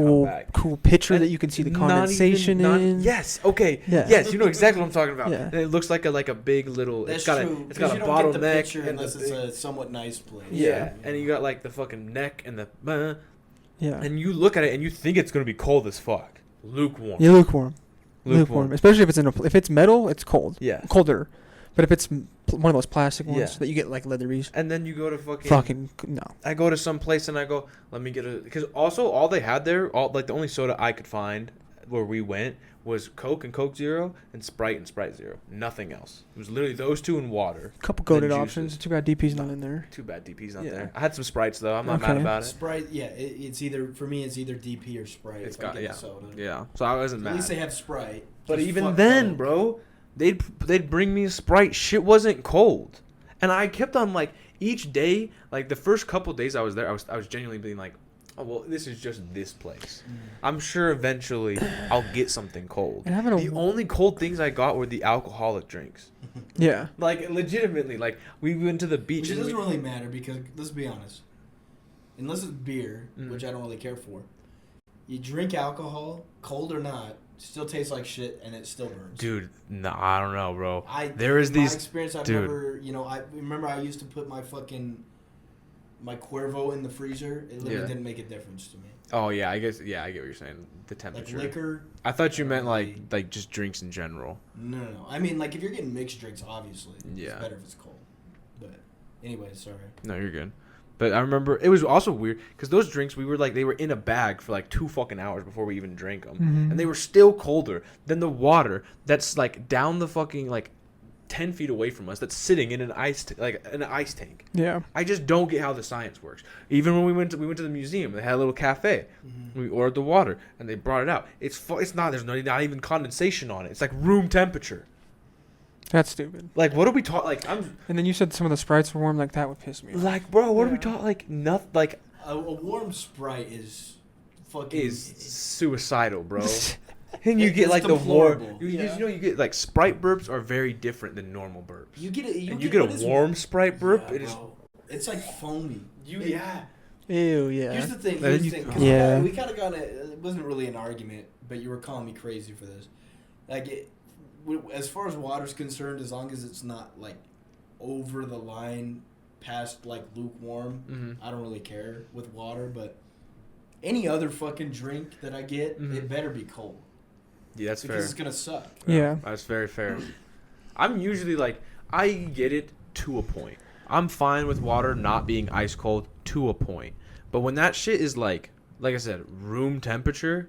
[SPEAKER 3] cool
[SPEAKER 1] back.
[SPEAKER 3] picture
[SPEAKER 1] And
[SPEAKER 3] that you can see the
[SPEAKER 1] not
[SPEAKER 3] condensation
[SPEAKER 1] even-
[SPEAKER 3] in.
[SPEAKER 1] Yes. Okay.
[SPEAKER 3] Yeah.
[SPEAKER 1] Yes. You know exactly what I'm talking about.
[SPEAKER 3] Yeah.
[SPEAKER 1] And it looks like a big little.
[SPEAKER 2] That's
[SPEAKER 1] it's got
[SPEAKER 2] true.
[SPEAKER 1] it's got a
[SPEAKER 2] you don't get the
[SPEAKER 1] bottleneck
[SPEAKER 2] picture
[SPEAKER 1] and
[SPEAKER 2] unless
[SPEAKER 1] the
[SPEAKER 2] it's
[SPEAKER 1] big-
[SPEAKER 2] a somewhat nice place.
[SPEAKER 1] yeah. And you got like the fucking neck and the.
[SPEAKER 3] Yeah.
[SPEAKER 1] And you look at it and you think it's gonna be cold as fuck. Lukewarm.
[SPEAKER 3] Yeah, lukewarm. Especially if it's if it's metal, it's cold.
[SPEAKER 1] Yeah.
[SPEAKER 3] Colder. But if it's one of those plastic ones
[SPEAKER 1] Yeah.
[SPEAKER 3] that you get like leatheries,
[SPEAKER 1] And then you go to
[SPEAKER 3] fucking no.
[SPEAKER 1] I go to some place and I go, let me get a, because also all they had there, like the only soda I could find where we went was Coke and Coke Zero and Sprite Zero. Nothing else. It was literally those two and water.
[SPEAKER 3] Couple goated
[SPEAKER 1] juices.
[SPEAKER 3] options. Too bad DP's not in there.
[SPEAKER 1] Too bad DP's not
[SPEAKER 3] Yeah.
[SPEAKER 1] there. I had some Sprites though. I'm not mad
[SPEAKER 3] Okay.
[SPEAKER 1] about it.
[SPEAKER 2] Sprite, yeah, it's either for me. It's either DP or Sprite.
[SPEAKER 1] It's
[SPEAKER 2] if I
[SPEAKER 1] got
[SPEAKER 2] get
[SPEAKER 1] yeah,
[SPEAKER 2] the soda.
[SPEAKER 1] yeah. So I wasn't
[SPEAKER 2] At
[SPEAKER 1] mad.
[SPEAKER 2] least they have Sprite.
[SPEAKER 1] But
[SPEAKER 2] Just
[SPEAKER 1] even
[SPEAKER 2] fuck
[SPEAKER 1] then,
[SPEAKER 2] Coke.
[SPEAKER 1] bro, they'd bring me a Sprite. Shit wasn't cold, and I kept on like each day, like the first couple days I was there, I was genuinely being like, oh well, this is just this place. I'm sure eventually I'll get something cold.
[SPEAKER 3] And having a
[SPEAKER 1] The only cold things I got were the alcoholic drinks.
[SPEAKER 3] yeah.
[SPEAKER 1] Like legitimately, like we went to the beach.
[SPEAKER 2] Which it
[SPEAKER 1] and
[SPEAKER 2] doesn't
[SPEAKER 1] we-
[SPEAKER 2] really matter because let's be honest. Unless it's beer,
[SPEAKER 1] Mm.
[SPEAKER 2] which I don't really care for, you drink alcohol, cold or not, still tastes like shit and it still burns.
[SPEAKER 1] Dude, no, I don't know, bro.
[SPEAKER 2] There is
[SPEAKER 1] is these-
[SPEAKER 2] my experience. I've
[SPEAKER 1] dude.
[SPEAKER 2] never, I remember I used to put my Cuervo in the freezer. It literally
[SPEAKER 1] Yeah.
[SPEAKER 2] didn't make a difference to me.
[SPEAKER 1] Oh yeah, I guess yeah, I get what you're saying. The
[SPEAKER 2] Like
[SPEAKER 1] temperature.
[SPEAKER 2] liquor.
[SPEAKER 1] I thought you meant like just drinks in general.
[SPEAKER 2] No. I mean, like if you're getting mixed drinks, obviously,
[SPEAKER 1] Yeah.
[SPEAKER 2] it's better if it's cold. But anyway, sorry.
[SPEAKER 1] No, you're good. But I remember it was also weird because those drinks they were in a bag for like 2 fucking hours before we even drank them,
[SPEAKER 3] Mhm.
[SPEAKER 1] and they were still colder than the water that's like down the fucking like 10 feet away from us that's sitting in an ice tank.
[SPEAKER 3] Yeah.
[SPEAKER 1] I just don't get how the science works. Even when we went to the museum, they had a little cafe. We ordered the water and they brought it out. It's not there's not even condensation on it. It's like room temperature.
[SPEAKER 3] That's stupid.
[SPEAKER 1] Like what are we taught? Like I'm
[SPEAKER 3] And then you said some of the Sprites were warm. Like that would piss me off.
[SPEAKER 1] like bro, what are we
[SPEAKER 3] Yeah.
[SPEAKER 1] taught? Like nothing. Like
[SPEAKER 2] A warm Sprite is fucking
[SPEAKER 1] is suicidal, bro. And you
[SPEAKER 2] It-
[SPEAKER 1] get
[SPEAKER 2] it's
[SPEAKER 1] like the warm.
[SPEAKER 2] deplorable.
[SPEAKER 1] You know you get like Sprite burps are very different than normal burps.
[SPEAKER 2] You get it.
[SPEAKER 1] and you get
[SPEAKER 2] what
[SPEAKER 1] a
[SPEAKER 2] is-
[SPEAKER 1] warm Sprite burp.
[SPEAKER 2] Yeah,
[SPEAKER 1] It is
[SPEAKER 2] bro. It's like foamy.
[SPEAKER 1] you
[SPEAKER 2] It-
[SPEAKER 1] yeah.
[SPEAKER 3] Ew. Yeah.
[SPEAKER 2] Here's the thing.
[SPEAKER 1] And
[SPEAKER 2] Here's
[SPEAKER 1] then
[SPEAKER 2] the
[SPEAKER 1] you-
[SPEAKER 2] thing. 'Cause
[SPEAKER 3] Yeah.
[SPEAKER 2] we kind of got it wasn't really an argument, but you were calling me crazy for this. Like, as far as water's concerned, as long as it's not like over the line past like lukewarm,
[SPEAKER 1] Mhm.
[SPEAKER 2] I don't really care with water. But any other fucking drink that I get,
[SPEAKER 1] Mhm.
[SPEAKER 2] it better be cold
[SPEAKER 1] Yeah, that's
[SPEAKER 2] because
[SPEAKER 1] fair.
[SPEAKER 2] it's gonna suck.
[SPEAKER 3] Yeah.
[SPEAKER 1] That's very fair. I'm usually like, I get it to a point. I'm fine with water not being ice cold to a point. But when that shit is like I said, room temperature,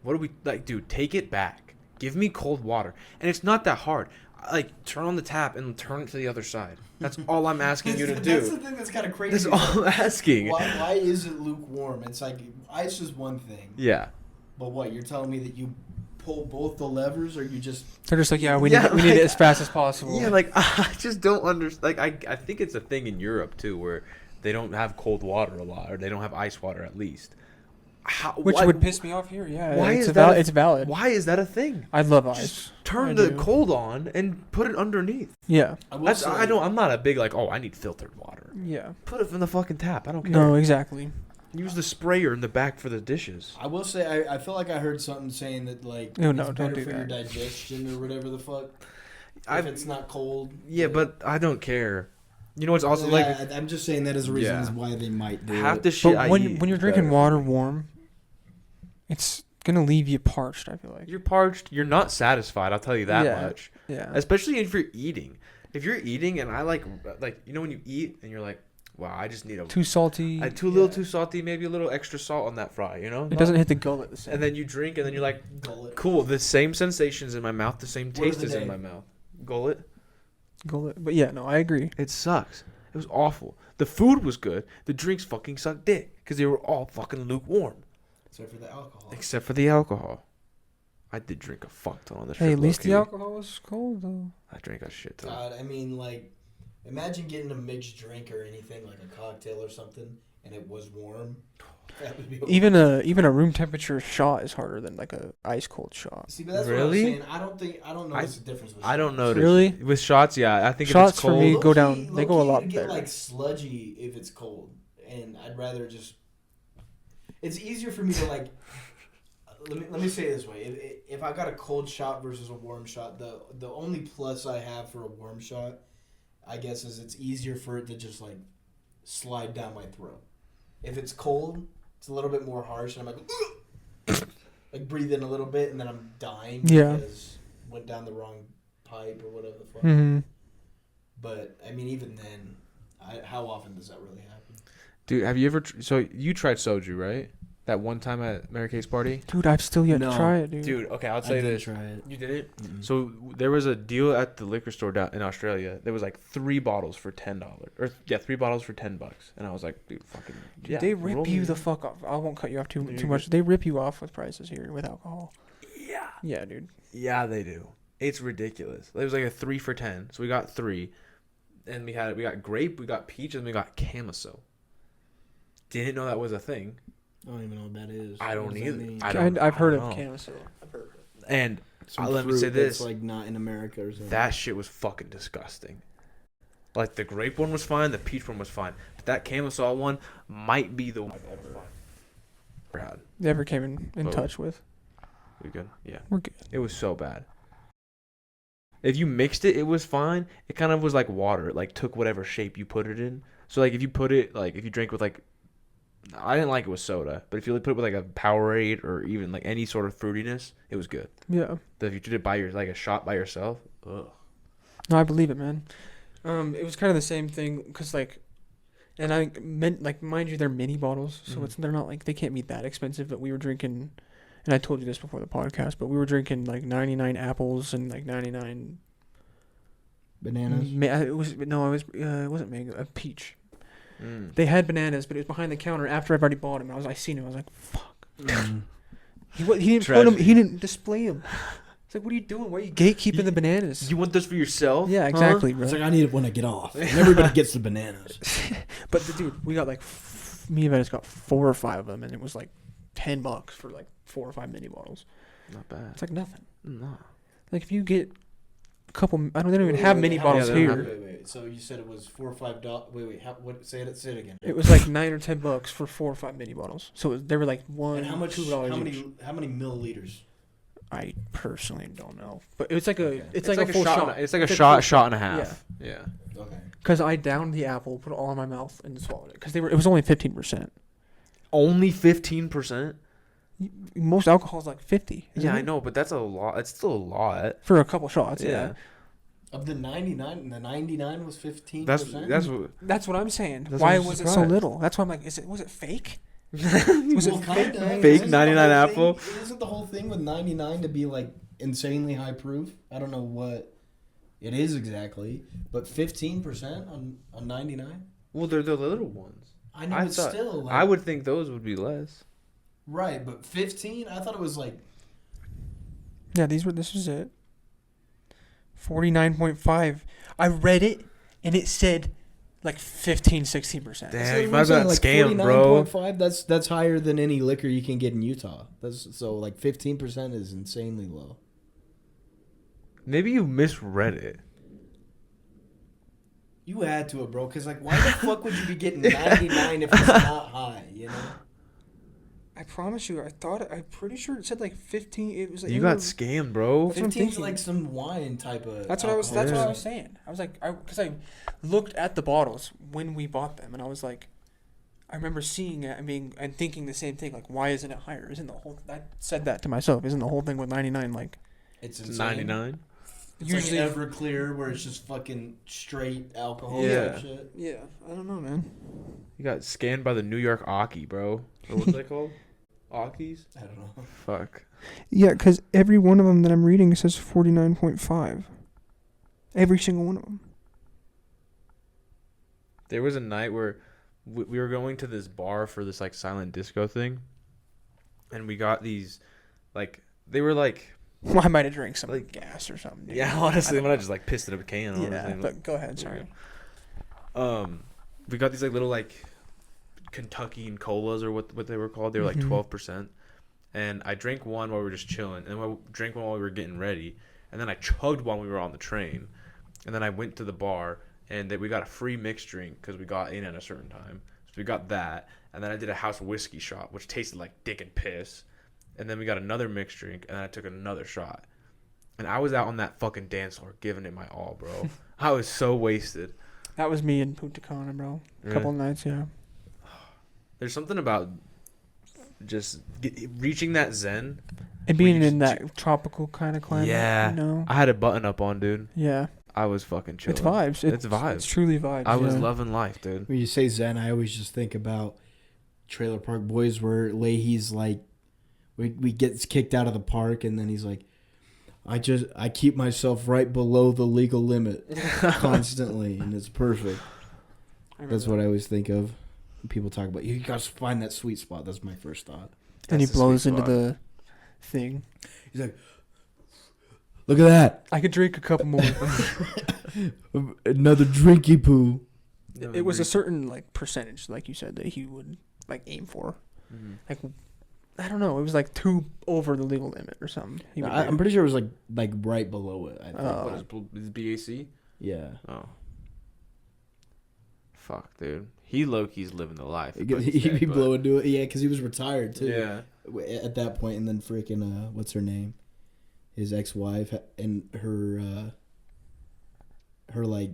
[SPEAKER 1] what do we, like, dude, take it back. Give me cold water. And it's not that hard. Like, turn on the tap and turn it to the other side. That's all I'm asking you to
[SPEAKER 2] That's the
[SPEAKER 1] do.
[SPEAKER 2] thing that's kind of crazy.
[SPEAKER 1] That's all I'm asking.
[SPEAKER 2] Why is it lukewarm? It's like ice is one thing.
[SPEAKER 1] Yeah.
[SPEAKER 2] But what, you're telling me that you pull both the levers, or you just?
[SPEAKER 3] They're just like, we need it as fast as possible.
[SPEAKER 1] Yeah, like I just don't understand. Like I think it's a thing in Europe too, where they don't have cold water a lot, or they don't have ice water at least.
[SPEAKER 3] Which would piss me off here. Yeah,
[SPEAKER 1] why
[SPEAKER 3] it's
[SPEAKER 1] is that?
[SPEAKER 3] it's valid.
[SPEAKER 1] Why is that a thing?
[SPEAKER 3] I love ice.
[SPEAKER 1] Just turn the cold on and put it underneath.
[SPEAKER 3] Yeah,
[SPEAKER 1] I'm not a big like. Oh, I need filtered water.
[SPEAKER 3] Yeah,
[SPEAKER 1] put it in the fucking tap. I don't care.
[SPEAKER 3] No, exactly.
[SPEAKER 1] Use the sprayer in the back for the dishes.
[SPEAKER 2] I will say, I feel like I heard something saying that like
[SPEAKER 3] no,
[SPEAKER 2] it's
[SPEAKER 3] don't
[SPEAKER 2] better
[SPEAKER 3] do
[SPEAKER 2] for
[SPEAKER 3] that.
[SPEAKER 2] your digestion or whatever the fuck. If it's not cold.
[SPEAKER 1] Yeah, but I don't care. You know what's also
[SPEAKER 2] I'm just saying that as a reason why they might do
[SPEAKER 1] half
[SPEAKER 2] it.
[SPEAKER 1] the shit.
[SPEAKER 3] But when you're drinking water warm, it's gonna leave you parched. I feel like
[SPEAKER 1] you're parched. You're not satisfied. I'll tell you that much.
[SPEAKER 3] Yeah.
[SPEAKER 1] Especially if you're eating. If you're eating, and I like you know when you eat and you're like, wow, I just need
[SPEAKER 3] too salty.
[SPEAKER 1] Little too salty, maybe a little extra salt on that fry. You know,
[SPEAKER 3] it doesn't hit the gullet the same.
[SPEAKER 1] And then you drink, and then you're like, cool. The same sensations in my mouth, the same taste is in my mouth. Gullet.
[SPEAKER 3] But yeah, no, I agree.
[SPEAKER 1] It sucks. It was awful. The food was good. The drinks fucking sucked dick because they were all fucking lukewarm. Except for the alcohol. I did drink a fuck ton on the trip.
[SPEAKER 3] Hey, at least the alcohol was cold though.
[SPEAKER 1] I drank a shit ton.
[SPEAKER 2] God, I mean, like, imagine getting a mixed drink or anything like a cocktail or something, and it was warm. That would be
[SPEAKER 3] even a room temperature shot is harder than like a ice cold shot.
[SPEAKER 2] See, but that's
[SPEAKER 1] really?
[SPEAKER 2] what I'm saying. I don't know what's the difference. With
[SPEAKER 1] I don't know.
[SPEAKER 3] Really?
[SPEAKER 1] With shots, yeah. I think
[SPEAKER 3] shots
[SPEAKER 1] if it's cold,
[SPEAKER 3] for me go down. They go a lot
[SPEAKER 2] get
[SPEAKER 3] better.
[SPEAKER 2] Like sludgy if it's cold, and I'd rather just. It's easier for me to like. Let me say it this way: if I got a cold shot versus a warm shot, the only plus I have for a warm shot, I guess, is it's easier for it to just like slide down my throat. If it's cold, it's a little bit more harsh, and I'm like breathe in a little bit, and then I'm dying because went down the wrong pipe or whatever the fuck.
[SPEAKER 3] Mm-hmm.
[SPEAKER 2] But I mean, even then, how often does that really happen?
[SPEAKER 1] Dude, have you ever? So you tried soju, right? That one time at Mary Kay's party?
[SPEAKER 3] Dude, I've still yet to try it, dude.
[SPEAKER 1] Dude, okay, I'll tell you this.
[SPEAKER 2] Try it.
[SPEAKER 1] You did it?
[SPEAKER 2] Mm-mm.
[SPEAKER 1] So there was a deal at the liquor store down in Australia. There was like 3 bottles for $10. Or, yeah, 3 bottles for $10. And I was like, dude, fucking,
[SPEAKER 3] yeah. They rip you the fuck off. I won't cut you off too much. They rip you off with prices here with alcohol.
[SPEAKER 1] Yeah.
[SPEAKER 3] Yeah, dude.
[SPEAKER 1] Yeah, they do. It's ridiculous. It was like a 3 for $10. So we got 3. And we got grape, we got peach, and we got camisole. Didn't know that was a thing.
[SPEAKER 2] I don't even know what that is.
[SPEAKER 1] I don't either.
[SPEAKER 3] I've heard of camisole. I've heard of it.
[SPEAKER 1] And let me
[SPEAKER 2] fruit
[SPEAKER 1] say this:
[SPEAKER 2] that's like not in America or something.
[SPEAKER 1] That shit was fucking disgusting. Like the grape one was fine, the peach one was fine, but that camisole one might be the one I've ever had.
[SPEAKER 3] Never came in touch with.
[SPEAKER 1] We good? Yeah,
[SPEAKER 3] we're good.
[SPEAKER 1] It was so bad. If you mixed it, it was fine. It kind of was like water. It like took whatever shape you put it in. So like if you drink with like. I didn't like it with soda, but if you put it with like a Powerade or even like any sort of fruitiness, it was good.
[SPEAKER 3] Yeah.
[SPEAKER 1] But if you did it by like a shot by yourself, ugh.
[SPEAKER 3] No, I believe it, man. It was kind of the same thing because like, and I meant like, mind you, they're mini bottles, so they're not like they can't be that expensive. But we were drinking, and I told you this before the podcast, but we were drinking like 99 apples and like 99
[SPEAKER 2] bananas.
[SPEAKER 3] It wasn't mango, a peach. They had bananas, but it was behind the counter after I've already bought them. I seen him. I was like, fuck. He didn't put them. He didn't display them. It's like, what are you doing? Why are you gatekeeping the bananas?
[SPEAKER 1] You want this for yourself?
[SPEAKER 3] Yeah, exactly, bro.
[SPEAKER 2] It's like I need it when I get off. And everybody gets the bananas.
[SPEAKER 3] But dude, we got like me and Venice got 4 or 5 of them, and it was like $10 for like 4 or 5 mini bottles.
[SPEAKER 1] Not bad.
[SPEAKER 3] It's like nothing.
[SPEAKER 1] No. Like
[SPEAKER 3] if you get a couple, they don't even have mini bottles here.
[SPEAKER 2] Wait. So you said it was $4 or $5. Wait. What? Say it again.
[SPEAKER 3] It was like $9 or $10 for 4 or 5 mini bottles. So they were like $1,
[SPEAKER 2] and how much?
[SPEAKER 3] $2 each.
[SPEAKER 2] How many milliliters?
[SPEAKER 3] I personally don't know, but it's like a it's like a
[SPEAKER 1] full
[SPEAKER 3] full shot.
[SPEAKER 1] It's like a shot and a half. Yeah.
[SPEAKER 2] Okay.
[SPEAKER 3] Because I downed the apple, put it all in my mouth, and swallowed it. Because it was only 15%.
[SPEAKER 1] Only 15%?
[SPEAKER 3] Most alcohol is like 50.
[SPEAKER 1] Yeah, I know, but that's a lot. It's still a lot
[SPEAKER 3] for a couple shots. Yeah.
[SPEAKER 2] Of the 99, the 99 was 15%.
[SPEAKER 1] That's
[SPEAKER 3] what I'm saying. Why was it so little? That's why I'm like, was it fake?
[SPEAKER 2] Was it
[SPEAKER 1] fake 99 apple?
[SPEAKER 2] Isn't the whole thing with 99 to be like insanely high proof? I don't know what it is exactly, but 15% on 99.
[SPEAKER 1] Well, they're the little ones.
[SPEAKER 2] I know, it's still. Like,
[SPEAKER 1] I would think those would be less.
[SPEAKER 2] Right, but 15. I thought it was like.
[SPEAKER 3] Yeah, this was it. 49.5. I read it and it said like 15-16%.
[SPEAKER 1] Damn, you might have got scammed, bro.
[SPEAKER 2] 49.5, that's higher than any liquor you can get in Utah. So like 15% is insanely low.
[SPEAKER 1] Maybe you misread it.
[SPEAKER 2] You add to it, bro, because like why the fuck would you be getting 99 if it's not high, you know?
[SPEAKER 3] I promise you, I'm pretty sure it said like 15. It was like
[SPEAKER 1] You got scammed, bro.
[SPEAKER 3] That's what I'm
[SPEAKER 2] 15's
[SPEAKER 3] thinking.
[SPEAKER 2] like some wine type of.
[SPEAKER 3] That's what I was. That's what I was saying. I was like, because I looked at the bottles when we bought them, and I was like, I remember seeing it and thinking the same thing. Like, why isn't it higher? Isn't the whole? I said that to myself. Isn't the whole thing with 99 like?
[SPEAKER 2] It's insane.
[SPEAKER 1] 99.
[SPEAKER 2] It's
[SPEAKER 3] usually
[SPEAKER 2] like Everclear, where it's just fucking straight alcohol.
[SPEAKER 1] Yeah.
[SPEAKER 2] Type shit.
[SPEAKER 3] Yeah, I don't know, man.
[SPEAKER 1] You got scammed by the New York Aussie, bro. Or what's that called? Aussies?
[SPEAKER 2] I don't know.
[SPEAKER 1] Fuck.
[SPEAKER 3] Yeah, because every one of them that I'm reading says 49.5. Every single one of them.
[SPEAKER 1] There was a night where we were going to this bar for this like silent disco thing, and we got these, like they were like.
[SPEAKER 3] Well, I might have drank some
[SPEAKER 1] Like,
[SPEAKER 3] gas or something. Dude.
[SPEAKER 1] Yeah, honestly, I might have just like pissed in a can. Honestly.
[SPEAKER 3] Yeah, but go ahead. Sorry.
[SPEAKER 1] We got these like little like Kentucky and colas or what they were called. They were like 12%, and I drank one while we were just chilling, and I drank one while we were getting ready, and then I chugged one when we were on the train, and then I went to the bar and we got a free mixed drink because we got in at a certain time, so we got that, and then I did a house whiskey shot which tasted like dick and piss, and then we got another mixed drink, and then I took another shot, and I was out on that fucking dance floor giving it my all, bro. I was so wasted.
[SPEAKER 3] That was me in Punta Cana, bro. A couple nights, yeah.
[SPEAKER 1] There's something about just reaching that zen.
[SPEAKER 3] And being in that tropical kind of climate.
[SPEAKER 1] Yeah.
[SPEAKER 3] You know?
[SPEAKER 1] I had a button up on, dude.
[SPEAKER 3] Yeah.
[SPEAKER 1] I was fucking chilling.
[SPEAKER 3] It's vibes.
[SPEAKER 1] It's vibes.
[SPEAKER 3] It's truly vibes.
[SPEAKER 1] I was loving life, dude.
[SPEAKER 2] When you say zen, I always just think about Trailer Park Boys, where Leahy's like, we gets kicked out of the park, and then he's like, I keep myself right below the legal limit constantly, and it's perfect. That's what I always think of. People talk about, you gotta find that sweet spot. That's my first thought.
[SPEAKER 3] And he blows into the thing.
[SPEAKER 2] He's like, look at that.
[SPEAKER 3] I could drink a couple more.
[SPEAKER 2] Another drinky poo.
[SPEAKER 3] It was a certain like percentage, like you said, that he would like aim for.
[SPEAKER 1] Mm-hmm.
[SPEAKER 3] Like, I don't know. It was like 2 over the legal limit or something.
[SPEAKER 2] I'm pretty sure it was like right below it. I think.
[SPEAKER 1] What is BAC?
[SPEAKER 2] Yeah.
[SPEAKER 1] Oh. Fuck, dude. He low-key's living the life.
[SPEAKER 2] He'd be blowing to it. Yeah, because he was retired, too.
[SPEAKER 1] Yeah.
[SPEAKER 2] At that point, and then freaking, what's her name? His ex-wife and her like,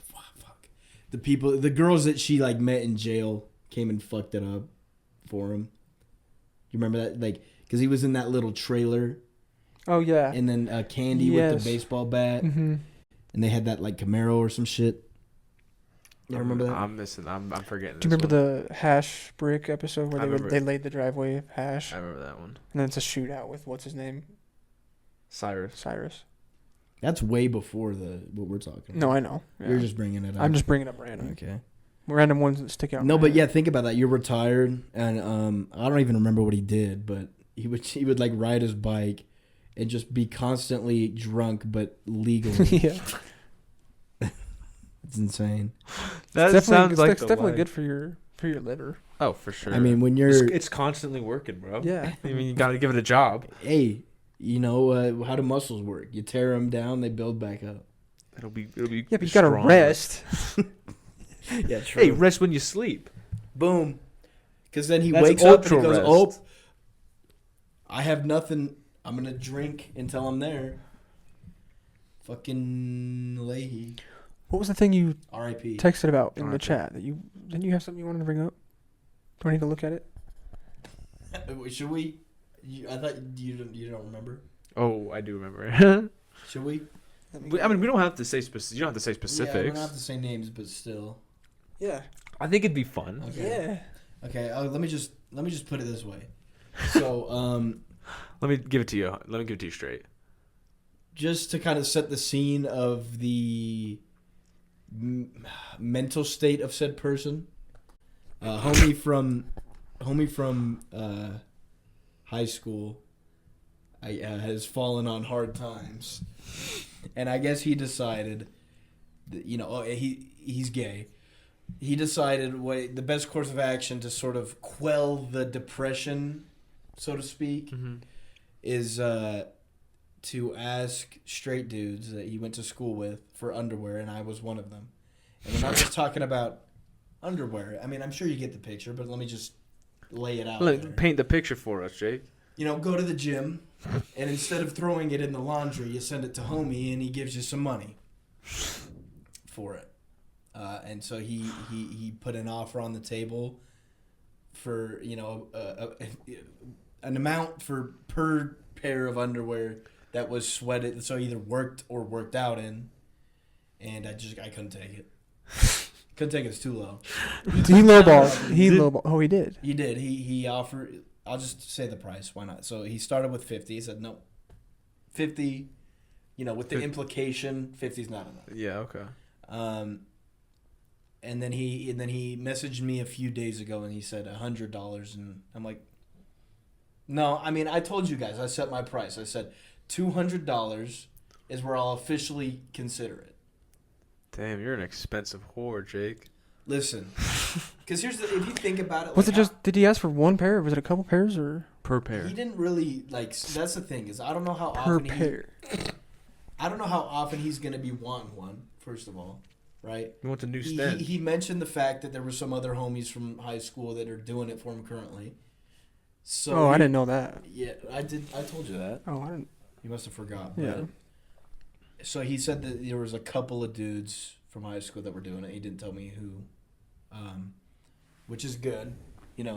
[SPEAKER 2] fuck. The girls that she, like, met in jail came and fucked it up for him. You remember that? Like, because he was in that little trailer.
[SPEAKER 3] Oh, yeah.
[SPEAKER 2] And then Candy with the baseball bat.
[SPEAKER 3] Mm-hmm.
[SPEAKER 2] And they had that, like, Camaro or some shit. You remember that?
[SPEAKER 1] I'm missing. I'm forgetting.
[SPEAKER 3] Do you remember the hash brick episode where they laid the driveway of hash?
[SPEAKER 1] I remember that one.
[SPEAKER 3] And then it's a shootout with what's his name?
[SPEAKER 1] Cyrus.
[SPEAKER 2] That's way before what we're talking about.
[SPEAKER 3] No, I know. Yeah.
[SPEAKER 2] You're just bringing it up.
[SPEAKER 3] I'm just bringing up random.
[SPEAKER 2] Okay.
[SPEAKER 3] Random ones that stick out.
[SPEAKER 2] No, but yeah, think about that. You're retired, and I don't even remember what he did, but he would like ride his bike and just be constantly drunk, but legally.
[SPEAKER 3] Yeah.
[SPEAKER 2] It's insane.
[SPEAKER 1] That sounds like
[SPEAKER 3] it's definitely good for your liver.
[SPEAKER 1] Oh, for sure.
[SPEAKER 2] I mean, when you're...
[SPEAKER 1] It's constantly working, bro.
[SPEAKER 3] Yeah.
[SPEAKER 1] I mean, you got to give it a job.
[SPEAKER 2] Hey, you know how do muscles work? You tear them down, they build back up.
[SPEAKER 1] It'll be
[SPEAKER 3] Yeah, but you got to rest.
[SPEAKER 2] Yeah, true.
[SPEAKER 1] Hey, rest when you sleep.
[SPEAKER 2] Boom. Because then he
[SPEAKER 1] That's
[SPEAKER 2] wakes up and he
[SPEAKER 1] ultra
[SPEAKER 2] goes,
[SPEAKER 1] rest.
[SPEAKER 2] oh, I have nothing. I'm going to drink until I'm there. Fucking Leahy.
[SPEAKER 3] What was the thing you
[SPEAKER 2] R.I.P.
[SPEAKER 3] texted about in the
[SPEAKER 1] R.I.P.
[SPEAKER 3] chat? Didn't you have something you wanted to bring up? Do I need to look at it?
[SPEAKER 2] Should we? I thought you don't remember.
[SPEAKER 1] Oh, I do remember.
[SPEAKER 2] Should we?
[SPEAKER 1] I mean, we don't have to say specific. You don't have to say
[SPEAKER 2] Yeah, we
[SPEAKER 1] specifics.
[SPEAKER 2] don't have to say names, but still.
[SPEAKER 3] Yeah.
[SPEAKER 1] I think it'd be fun.
[SPEAKER 2] Okay. Yeah. Okay. Let me just put it this way. So,
[SPEAKER 1] Let me give it to you. Let me give it to you straight.
[SPEAKER 2] just to kind of set the scene of the mental state of said person, homie from high school has fallen on hard times, and I guess he decided that, he's gay. He decided the best course of action to sort of quell the depression, so to speak, is to ask straight dudes that he went to school with for underwear, and I was one of them. And we're not just talking about underwear. I mean, I'm sure you get the picture, but let me just lay it out there.
[SPEAKER 1] Paint the picture for us, Jake.
[SPEAKER 2] Go to the gym, and instead of throwing it in the laundry, you send it to homie, and he gives you some money for it. And so he put an offer on the table for, an amount per pair of underwear that was sweated, so either worked or worked out in, and I couldn't take it. Couldn't take it. It's too low.
[SPEAKER 3] He lowballed. Oh, he did.
[SPEAKER 2] He did. He offered. I'll just say the price. Why not? So he started with 50. He said no. 50. With the implication, 50 is not enough.
[SPEAKER 1] Yeah. Okay.
[SPEAKER 2] And then he messaged me a few days ago and he said $100, and I'm like, no. I mean, I told you guys. I set my price. I said $200 is where I'll officially consider it.
[SPEAKER 1] Damn, you're an expensive whore, Jake.
[SPEAKER 2] Listen, because if you think about it,
[SPEAKER 3] Was it just? Did he ask for one pair? Or was it a couple pairs or
[SPEAKER 1] per pair?
[SPEAKER 2] He didn't really that's the thing is I don't know how
[SPEAKER 3] per
[SPEAKER 2] often
[SPEAKER 3] pair?
[SPEAKER 2] I don't know how often he's gonna be wanting one. First of all, right?
[SPEAKER 1] He wants a new stand.
[SPEAKER 2] He mentioned the fact that there were some other homies from high school that are doing it for him currently. So
[SPEAKER 3] I didn't know that.
[SPEAKER 2] Yeah, I did. I told you that.
[SPEAKER 3] Oh, I didn't.
[SPEAKER 2] You must have forgot.
[SPEAKER 3] Yeah.
[SPEAKER 2] So he said that there was a couple of dudes from high school that were doing it. He didn't tell me who, which is good,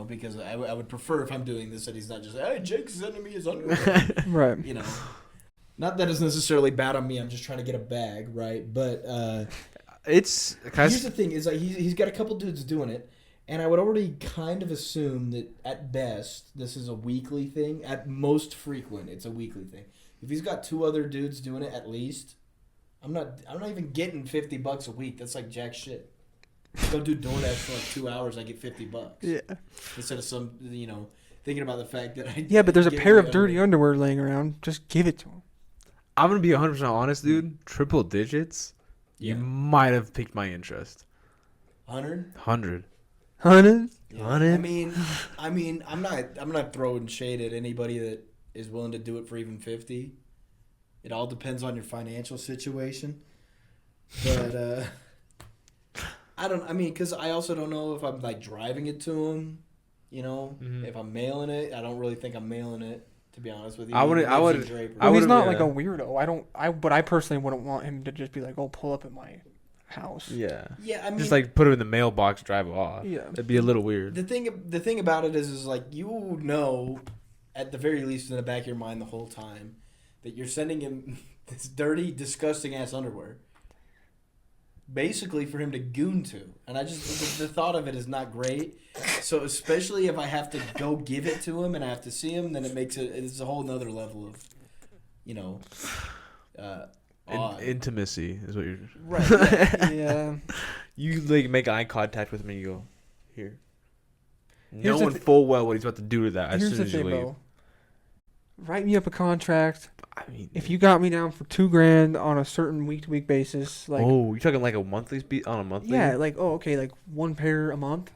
[SPEAKER 2] because I would prefer if I'm doing this that he's not just, hey, Jake's sending me his underwear.
[SPEAKER 3] Right.
[SPEAKER 2] Not that it's necessarily bad on me. I'm just trying to get a bag, right? But
[SPEAKER 1] here's
[SPEAKER 2] the thing is he's got a couple dudes doing it, and I would already kind of assume that at best this is a weekly thing. At most frequent, it's a weekly thing. If he's got two other dudes doing it at least, I'm not even getting $50 a week. That's like jack shit. Go do DoorDash for like 2 hours, I get $50.
[SPEAKER 3] Yeah.
[SPEAKER 2] Instead of some, thinking about the fact that I.
[SPEAKER 3] Yeah, but there's a pair of dirty underwear laying around. Just give it to him.
[SPEAKER 1] I'm gonna be 100% honest, dude. Triple digits.
[SPEAKER 2] Yeah.
[SPEAKER 1] You might have piqued my interest.
[SPEAKER 2] 100.
[SPEAKER 1] 100.
[SPEAKER 3] 100.
[SPEAKER 2] Yeah.
[SPEAKER 1] 100.
[SPEAKER 2] I mean, I'm not throwing shade at anybody that is willing to do it for even 50. It all depends on your financial situation. But because I also don't know if I'm like driving it to him. If I'm mailing it, I don't really think I'm mailing it. To be honest with you,
[SPEAKER 1] I would.
[SPEAKER 3] He's not like a weirdo. But I personally wouldn't want him to just be like, "Oh, pull up at my house."
[SPEAKER 1] Yeah.
[SPEAKER 2] Yeah, I mean,
[SPEAKER 1] just like put it in the mailbox, drive off.
[SPEAKER 3] Yeah,
[SPEAKER 1] that'd be a little weird.
[SPEAKER 2] The thing about it is like at the very least in the back of your mind the whole time that you're sending him this dirty, disgusting ass underwear, basically for him to goon to, and I just the thought of it is not great. So especially if I have to go give it to him and I have to see him, then it's a whole nother level of,
[SPEAKER 1] intimacy is what you're.
[SPEAKER 2] Right. Yeah.
[SPEAKER 3] yeah.
[SPEAKER 1] You like make eye contact with him and you go, here.
[SPEAKER 3] Here's
[SPEAKER 1] Knowing full well what he's about to do to that as
[SPEAKER 3] Here's
[SPEAKER 1] soon
[SPEAKER 3] the
[SPEAKER 1] as you
[SPEAKER 3] thing,
[SPEAKER 1] leave.
[SPEAKER 3] bro. Write me up a contract.
[SPEAKER 1] I mean,
[SPEAKER 3] If you got me down for $2,000 on a certain week-to-week basis, like
[SPEAKER 1] you're talking like a monthly on a monthly.
[SPEAKER 3] yeah, like like one pair a month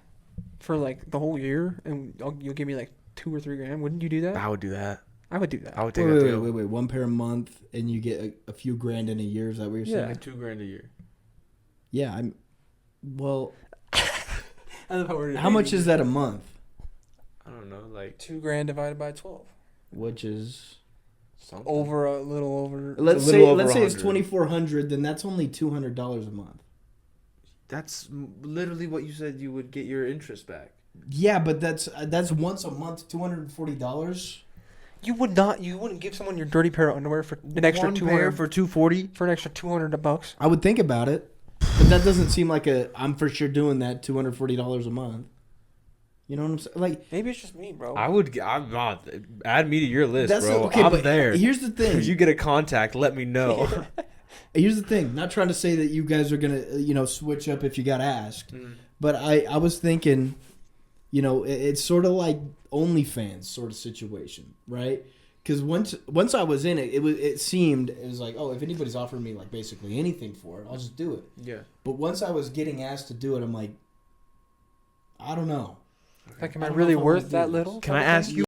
[SPEAKER 3] for like the whole year, and you'll give me like $2,000 or $3,000. Wouldn't you do that?
[SPEAKER 1] I would do that.
[SPEAKER 3] I would do that.
[SPEAKER 1] I would take that too.
[SPEAKER 2] Wait. 1 pair a month and you get a few grand in a year. Is that what you're saying?
[SPEAKER 3] Yeah.
[SPEAKER 1] $2,000 a year.
[SPEAKER 2] Yeah. Well,
[SPEAKER 3] I love how we're
[SPEAKER 2] how much is that a month?
[SPEAKER 1] I don't know, like
[SPEAKER 3] $2,000 divided by 12?
[SPEAKER 2] Which is
[SPEAKER 1] something.
[SPEAKER 3] Over a little over.
[SPEAKER 2] let's say it's 2,400. Then that's only $200 a month.
[SPEAKER 1] That's literally what you said you would get your interest back.
[SPEAKER 2] Yeah, but that's once a month, $240.
[SPEAKER 3] You wouldn't give someone your dirty pair of underwear for an extra
[SPEAKER 1] One
[SPEAKER 3] 200
[SPEAKER 1] pair for $240.
[SPEAKER 3] for an extra $200.
[SPEAKER 2] I would think about it, but that doesn't seem like I'm for sure doing that $240 a month. You know what I'm saying? Like
[SPEAKER 3] Maybe it's just me, bro.
[SPEAKER 1] I'm not. Add me to your list,
[SPEAKER 2] that's
[SPEAKER 1] bro.
[SPEAKER 2] okay.
[SPEAKER 1] I'm
[SPEAKER 2] but
[SPEAKER 1] there.
[SPEAKER 2] Here's the thing.
[SPEAKER 1] If you get a contact, let me know.
[SPEAKER 2] Here's the thing. Not trying to say that you guys are gonna switch up if you got asked, but I was thinking, it's sort of like OnlyFans sort of situation, right? Because once I was in it, it was like, oh, if anybody's offering me like basically anything for it, I'll just do it.
[SPEAKER 1] Yeah.
[SPEAKER 2] But once I was getting asked to do it, I'm like, I don't know.
[SPEAKER 3] Like, am
[SPEAKER 2] I
[SPEAKER 3] I
[SPEAKER 2] don't
[SPEAKER 3] really
[SPEAKER 2] know if I wanna
[SPEAKER 3] worth
[SPEAKER 2] do
[SPEAKER 3] that
[SPEAKER 2] this.
[SPEAKER 3] little?
[SPEAKER 1] Can I ask you?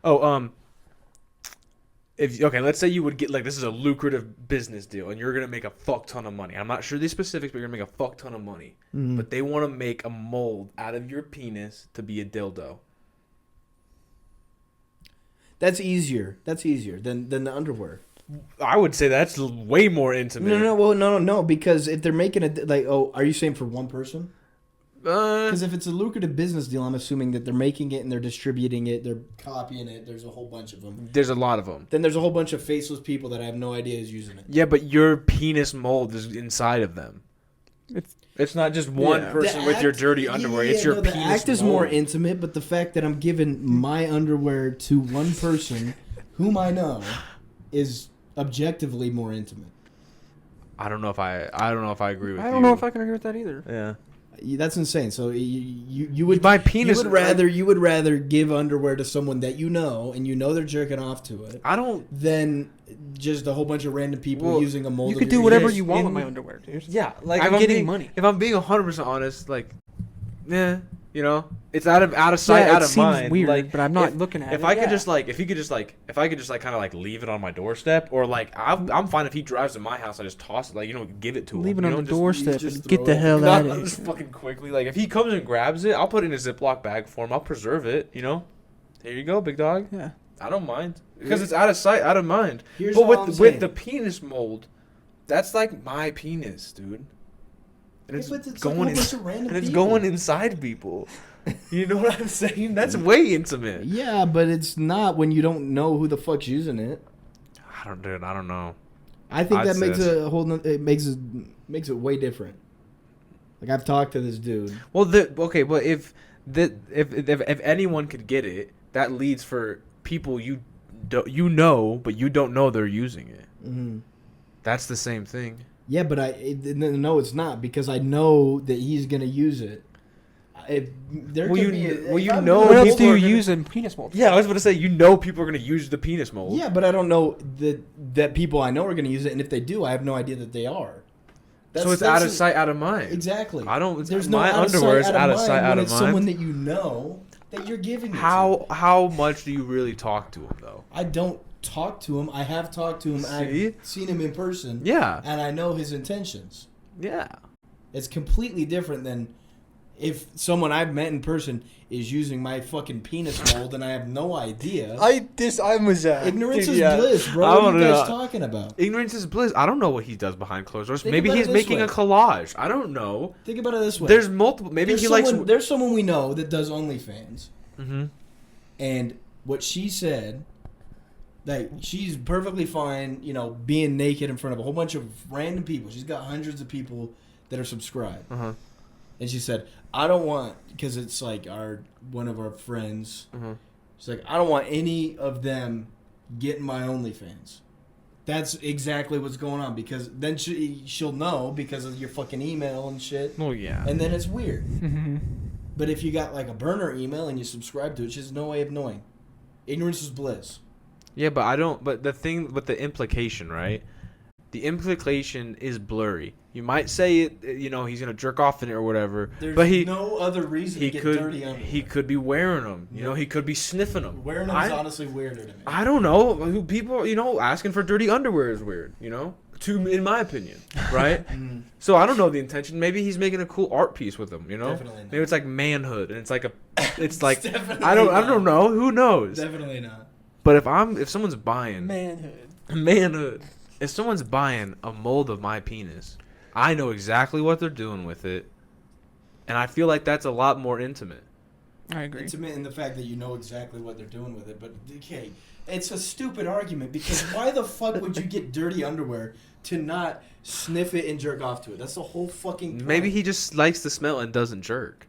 [SPEAKER 1] Oh, if okay, let's say you would get like this is a lucrative business deal and you're gonna make a fuck ton of money. I'm not sure the specifics, but you're gonna make a fuck ton of money.
[SPEAKER 2] Mm.
[SPEAKER 1] But they want to make a mold out of your penis to be a dildo.
[SPEAKER 2] That's easier. That's easier than the underwear.
[SPEAKER 1] I would say that's way more intimate.
[SPEAKER 2] No. Because if they're making it like, oh, are you saying for one person? Because if it's a lucrative business deal, I'm assuming that they're making it and they're distributing it, they're copying it. There's a whole bunch of them.
[SPEAKER 1] There's a lot of them.
[SPEAKER 2] Then there's a whole bunch of faceless people that I have no idea is using it.
[SPEAKER 1] Yeah, but your penis mold is inside of them. It's not just one
[SPEAKER 3] Yeah.
[SPEAKER 1] person
[SPEAKER 2] The
[SPEAKER 1] with your
[SPEAKER 2] act-
[SPEAKER 1] dirty underwear. It's your
[SPEAKER 2] the
[SPEAKER 1] penis
[SPEAKER 2] act is
[SPEAKER 1] mold.
[SPEAKER 2] more intimate, but the fact that I'm giving my underwear to one person whom I know is objectively more intimate.
[SPEAKER 1] I don't know if I agree with you.
[SPEAKER 3] I don't know if I can agree with that either.
[SPEAKER 1] Yeah.
[SPEAKER 2] That's insane. So you would
[SPEAKER 1] My penis.
[SPEAKER 2] you would rather give underwear to someone that you know and you know they're jerking off to it
[SPEAKER 1] I don't.
[SPEAKER 2] than just a whole bunch of random people
[SPEAKER 1] Well,
[SPEAKER 2] using a mold.
[SPEAKER 3] You
[SPEAKER 2] of
[SPEAKER 3] could
[SPEAKER 2] your
[SPEAKER 3] do whatever
[SPEAKER 2] penis.
[SPEAKER 3] you want
[SPEAKER 1] in-
[SPEAKER 3] with my underwear, dude.
[SPEAKER 1] Yeah, like
[SPEAKER 3] I'm
[SPEAKER 1] if
[SPEAKER 3] getting
[SPEAKER 1] being,
[SPEAKER 3] money.
[SPEAKER 1] If I'm being 100% honest, like, yeah, you know, it's out of sight, out
[SPEAKER 3] it
[SPEAKER 1] of
[SPEAKER 3] seems
[SPEAKER 1] mind.
[SPEAKER 3] weird,
[SPEAKER 1] like,
[SPEAKER 3] but I'm not
[SPEAKER 1] if,
[SPEAKER 3] looking at it.
[SPEAKER 1] If I could
[SPEAKER 3] yeah.
[SPEAKER 1] just like, if I could just like kind of like leave it on my doorstep, or like I'm fine if he drives to my house, I just toss it, like give it to him.
[SPEAKER 3] leave it
[SPEAKER 1] you
[SPEAKER 3] on
[SPEAKER 1] know,
[SPEAKER 3] the
[SPEAKER 1] just-
[SPEAKER 3] doorstep
[SPEAKER 2] just
[SPEAKER 3] and
[SPEAKER 2] throw
[SPEAKER 3] get the
[SPEAKER 2] it.
[SPEAKER 3] hell
[SPEAKER 1] Not
[SPEAKER 3] out of
[SPEAKER 1] just
[SPEAKER 3] here.
[SPEAKER 1] fucking quickly. Like if he comes and grabs it, I'll put it in a Ziploc bag for him. I'll preserve it. You know, here you go, big dog.
[SPEAKER 3] Yeah.
[SPEAKER 1] I don't mind because it's out of sight, out of mind.
[SPEAKER 2] Here's
[SPEAKER 1] But
[SPEAKER 2] all I'm
[SPEAKER 1] with
[SPEAKER 2] saying.
[SPEAKER 1] the penis mold, that's like my penis, dude. And it's
[SPEAKER 2] but it's like a
[SPEAKER 1] going
[SPEAKER 2] whole
[SPEAKER 1] in,
[SPEAKER 2] bunch of random
[SPEAKER 1] and it's
[SPEAKER 2] people.
[SPEAKER 1] going inside people. You know what I'm saying? That's way intimate.
[SPEAKER 2] Yeah, but it's not when you don't know who the fuck's using it.
[SPEAKER 1] I don't know.
[SPEAKER 2] I think
[SPEAKER 1] I'd
[SPEAKER 2] that
[SPEAKER 1] say
[SPEAKER 2] makes
[SPEAKER 1] that's-
[SPEAKER 2] it a whole. It makes it way different. Like I've talked to this dude.
[SPEAKER 1] Well, okay, but if anyone could get it, that leads for people but you don't know they're using it.
[SPEAKER 2] Mm-hmm.
[SPEAKER 1] That's the same thing.
[SPEAKER 2] Yeah, but no, it's not because I know that he's gonna use it. If there
[SPEAKER 1] Well,
[SPEAKER 2] could
[SPEAKER 1] you-
[SPEAKER 2] be a-
[SPEAKER 1] well,
[SPEAKER 2] if
[SPEAKER 1] you
[SPEAKER 2] I'm
[SPEAKER 1] know
[SPEAKER 2] doing
[SPEAKER 3] What
[SPEAKER 2] it-
[SPEAKER 3] else
[SPEAKER 1] people
[SPEAKER 3] do you
[SPEAKER 1] are gonna-
[SPEAKER 3] use in penis mold?
[SPEAKER 1] Yeah, I was going to say, people are going to use the penis mold.
[SPEAKER 2] Yeah, but I don't know that people I know are gonna use it, and if they do, I have no idea that they are.
[SPEAKER 1] So it's out of sight, out of mind.
[SPEAKER 2] Exactly.
[SPEAKER 1] I don't.
[SPEAKER 2] There's
[SPEAKER 1] my
[SPEAKER 2] no
[SPEAKER 1] underwear is out of sight,
[SPEAKER 2] mind
[SPEAKER 1] out
[SPEAKER 2] when
[SPEAKER 1] of
[SPEAKER 2] it's
[SPEAKER 1] mind.
[SPEAKER 2] someone that you know that you're giving it to.
[SPEAKER 1] How much do you really talk to him though?
[SPEAKER 2] I don't talk to him. I have talked to him.
[SPEAKER 1] See?
[SPEAKER 2] I've seen him in person.
[SPEAKER 1] Yeah.
[SPEAKER 2] And I know his intentions.
[SPEAKER 1] Yeah.
[SPEAKER 2] It's completely different than if someone I've met in person is using my fucking penis mold and I have no idea.
[SPEAKER 3] I was
[SPEAKER 2] Ignorance
[SPEAKER 3] dude,
[SPEAKER 2] is
[SPEAKER 3] yeah.
[SPEAKER 2] bliss, bro.
[SPEAKER 1] I
[SPEAKER 2] What are
[SPEAKER 1] don't
[SPEAKER 2] you guys
[SPEAKER 1] know.
[SPEAKER 2] talking about?
[SPEAKER 1] Ignorance is bliss. I don't know what he does behind closed doors.
[SPEAKER 2] Think
[SPEAKER 1] Maybe
[SPEAKER 2] about
[SPEAKER 1] he's
[SPEAKER 2] it this
[SPEAKER 1] making
[SPEAKER 2] way.
[SPEAKER 1] a collage. I don't know.
[SPEAKER 2] Think about it this way.
[SPEAKER 1] There's multiple. Maybe
[SPEAKER 2] there's
[SPEAKER 1] he likes.
[SPEAKER 2] there's someone we know that does OnlyFans,
[SPEAKER 1] Mm-hmm.
[SPEAKER 2] and what she said, like she's perfectly fine, being naked in front of a whole bunch of random people. She's got hundreds of people that are subscribed.
[SPEAKER 1] Uh huh.
[SPEAKER 2] And she said, I don't want, because it's like one of our friends.
[SPEAKER 1] Uh huh.
[SPEAKER 2] She's like, I don't want any of them getting my OnlyFans. That's exactly what's going on, because then she'll know because of your fucking email and shit.
[SPEAKER 1] Oh yeah.
[SPEAKER 2] And then it's weird.
[SPEAKER 3] Mhm.
[SPEAKER 2] But if you got like a burner email and you subscribe to it, there's no way of knowing. Ignorance is bliss.
[SPEAKER 1] Yeah, but I don't. But the thing with the implication, right? The implication is blurry. You might say it, he's gonna jerk off in it or whatever.
[SPEAKER 2] There's
[SPEAKER 1] but
[SPEAKER 2] no other reason to get dirty on
[SPEAKER 1] he could be wearing them. He could be sniffing them.
[SPEAKER 2] Wearing them is honestly weirder to me.
[SPEAKER 1] I don't know. Who people, asking for dirty underwear is weird. In my opinion, right?
[SPEAKER 2] Mm.
[SPEAKER 1] So I don't know the intention. Maybe he's making a cool art piece with them.
[SPEAKER 2] Definitely not.
[SPEAKER 1] Maybe it's like manhood, and it's like it's like
[SPEAKER 2] definitely
[SPEAKER 1] I
[SPEAKER 2] not.
[SPEAKER 1] don't know. Who knows?
[SPEAKER 2] Definitely not.
[SPEAKER 1] But if someone's buying
[SPEAKER 3] Manhood.
[SPEAKER 1] if someone's buying a mold of my penis, I know exactly what they're doing with it, and I feel like that's a lot more intimate.
[SPEAKER 3] I agree.
[SPEAKER 2] Intimate in the fact that you know exactly what they're doing with it. But, okay, it's a stupid argument because why the fuck would you get dirty underwear to not sniff it and jerk off to it? That's the whole fucking point.
[SPEAKER 1] Maybe he just likes the smell and doesn't jerk.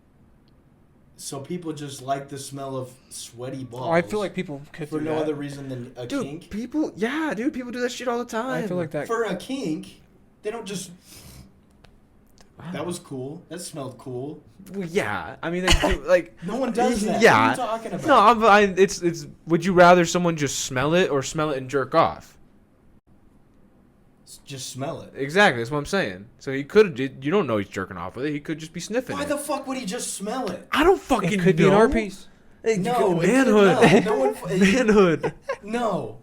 [SPEAKER 2] So people just like the smell of sweaty balls.
[SPEAKER 3] Oh, I feel like people could
[SPEAKER 2] for
[SPEAKER 3] do
[SPEAKER 2] no
[SPEAKER 3] that.
[SPEAKER 2] other reason than a
[SPEAKER 1] Dude,
[SPEAKER 2] kink.
[SPEAKER 1] people do that shit all the time.
[SPEAKER 3] I feel like that.
[SPEAKER 2] For a kink, they don't just. That was cool. That smelled cool.
[SPEAKER 1] Well, yeah, I mean, they do, like
[SPEAKER 2] No one does that.
[SPEAKER 1] Yeah.
[SPEAKER 2] What are you talking about?
[SPEAKER 1] no, it's. Would you rather someone just smell it or smell it and jerk off?
[SPEAKER 2] Just smell it.
[SPEAKER 1] Exactly, that's what I'm saying. So he could. You don't know he's jerking off with it. He could just be sniffing
[SPEAKER 2] Why
[SPEAKER 1] it.
[SPEAKER 2] the fuck would he just smell it?
[SPEAKER 1] I don't fucking
[SPEAKER 3] It could
[SPEAKER 1] know.
[SPEAKER 3] be an art piece.
[SPEAKER 1] Hey,
[SPEAKER 2] No,
[SPEAKER 1] manhood.
[SPEAKER 2] it could not. No one.
[SPEAKER 1] Manhood.
[SPEAKER 2] No.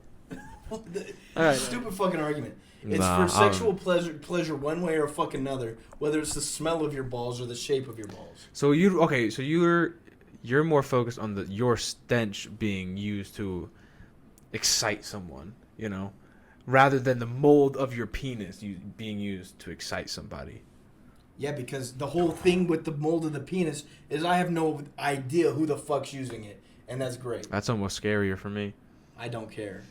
[SPEAKER 3] All right.
[SPEAKER 2] Stupid fucking argument. It's
[SPEAKER 1] Nah,
[SPEAKER 2] for sexual pleasure one way or fucking another, whether it's the smell of your balls or the shape of your balls.
[SPEAKER 1] So you're more focused on your stench being used to excite someone, rather than the mold of your penis being used to excite somebody.
[SPEAKER 2] Yeah, because the whole thing with the mold of the penis is I have no idea who the fuck's using it, and that's great.
[SPEAKER 1] That's almost scarier for me.
[SPEAKER 2] I don't care.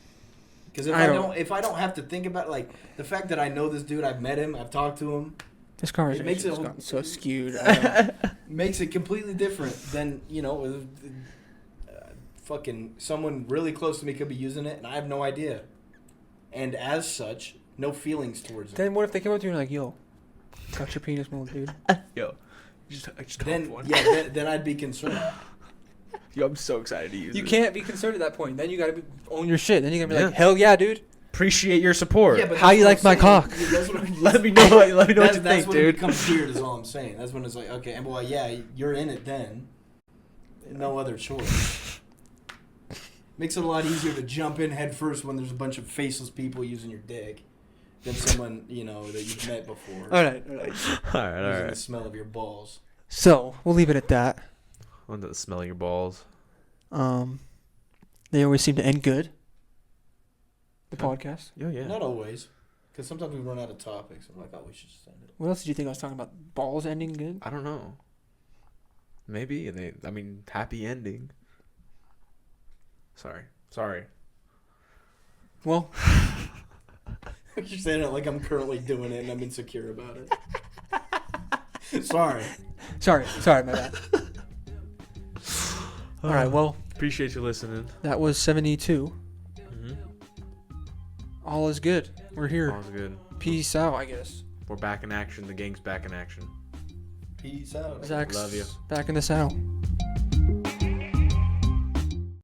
[SPEAKER 2] Because if I don't have to think about like the fact that I know this dude, I've met him, I've talked to him,
[SPEAKER 3] This conversation
[SPEAKER 2] makes
[SPEAKER 3] has
[SPEAKER 2] it-
[SPEAKER 3] gotten so skewed.
[SPEAKER 2] makes it completely different than fucking someone really close to me could be using it, and I have no idea, and as such, no feelings towards it.
[SPEAKER 3] Then what if they come up to you and like, yo, got your penis mold, dude?
[SPEAKER 1] Yo, just
[SPEAKER 2] Then
[SPEAKER 1] one.
[SPEAKER 2] then I'd be concerned.
[SPEAKER 1] Yo, I'm so excited to use
[SPEAKER 3] You
[SPEAKER 1] it.
[SPEAKER 3] can't be concerned at that point. Then you gotta own your shit. Then you gotta be like,
[SPEAKER 1] Yeah.
[SPEAKER 3] hell yeah, dude.
[SPEAKER 1] Appreciate your support.
[SPEAKER 2] Yeah, but
[SPEAKER 3] How
[SPEAKER 2] that's
[SPEAKER 3] you
[SPEAKER 2] what
[SPEAKER 3] like
[SPEAKER 2] I'm
[SPEAKER 3] my
[SPEAKER 2] saying.
[SPEAKER 3] cock?
[SPEAKER 2] Yeah, that's what
[SPEAKER 1] let me know. Let me know what you
[SPEAKER 2] that's
[SPEAKER 1] think,
[SPEAKER 2] when
[SPEAKER 1] dude.
[SPEAKER 2] it becomes weird. Is all I'm saying. That's when it's like, okay, and well, yeah, you're in it then. No other choice. Makes it a lot easier to jump in head first when there's a bunch of faceless people using your dick than someone that you've met before.
[SPEAKER 3] All right.
[SPEAKER 1] all
[SPEAKER 2] Using
[SPEAKER 1] right.
[SPEAKER 2] the smell of your balls.
[SPEAKER 3] So we'll leave it at that.
[SPEAKER 1] On the smell of your balls.
[SPEAKER 3] They always seem to end good. The
[SPEAKER 1] Yeah.
[SPEAKER 3] podcast.
[SPEAKER 1] Yeah.
[SPEAKER 2] Not always, because sometimes we run out of topics. I'm like, oh, we should just end it.
[SPEAKER 3] What else did you think I was talking about? Balls ending good?
[SPEAKER 1] I don't know. Maybe happy ending. Sorry.
[SPEAKER 3] Well,
[SPEAKER 2] You're saying it like I'm currently doing it and I'm insecure about it. Sorry.
[SPEAKER 3] sorry, my bad. All right, well,
[SPEAKER 1] Appreciate you listening.
[SPEAKER 3] that was 72.
[SPEAKER 1] Mm-hmm.
[SPEAKER 3] All is good. We're here.
[SPEAKER 1] All's good.
[SPEAKER 3] Peace out, I guess.
[SPEAKER 1] We're back in action. The gang's back in action.
[SPEAKER 2] Peace out.
[SPEAKER 3] Zach's
[SPEAKER 1] Love you.
[SPEAKER 3] back in the saddle.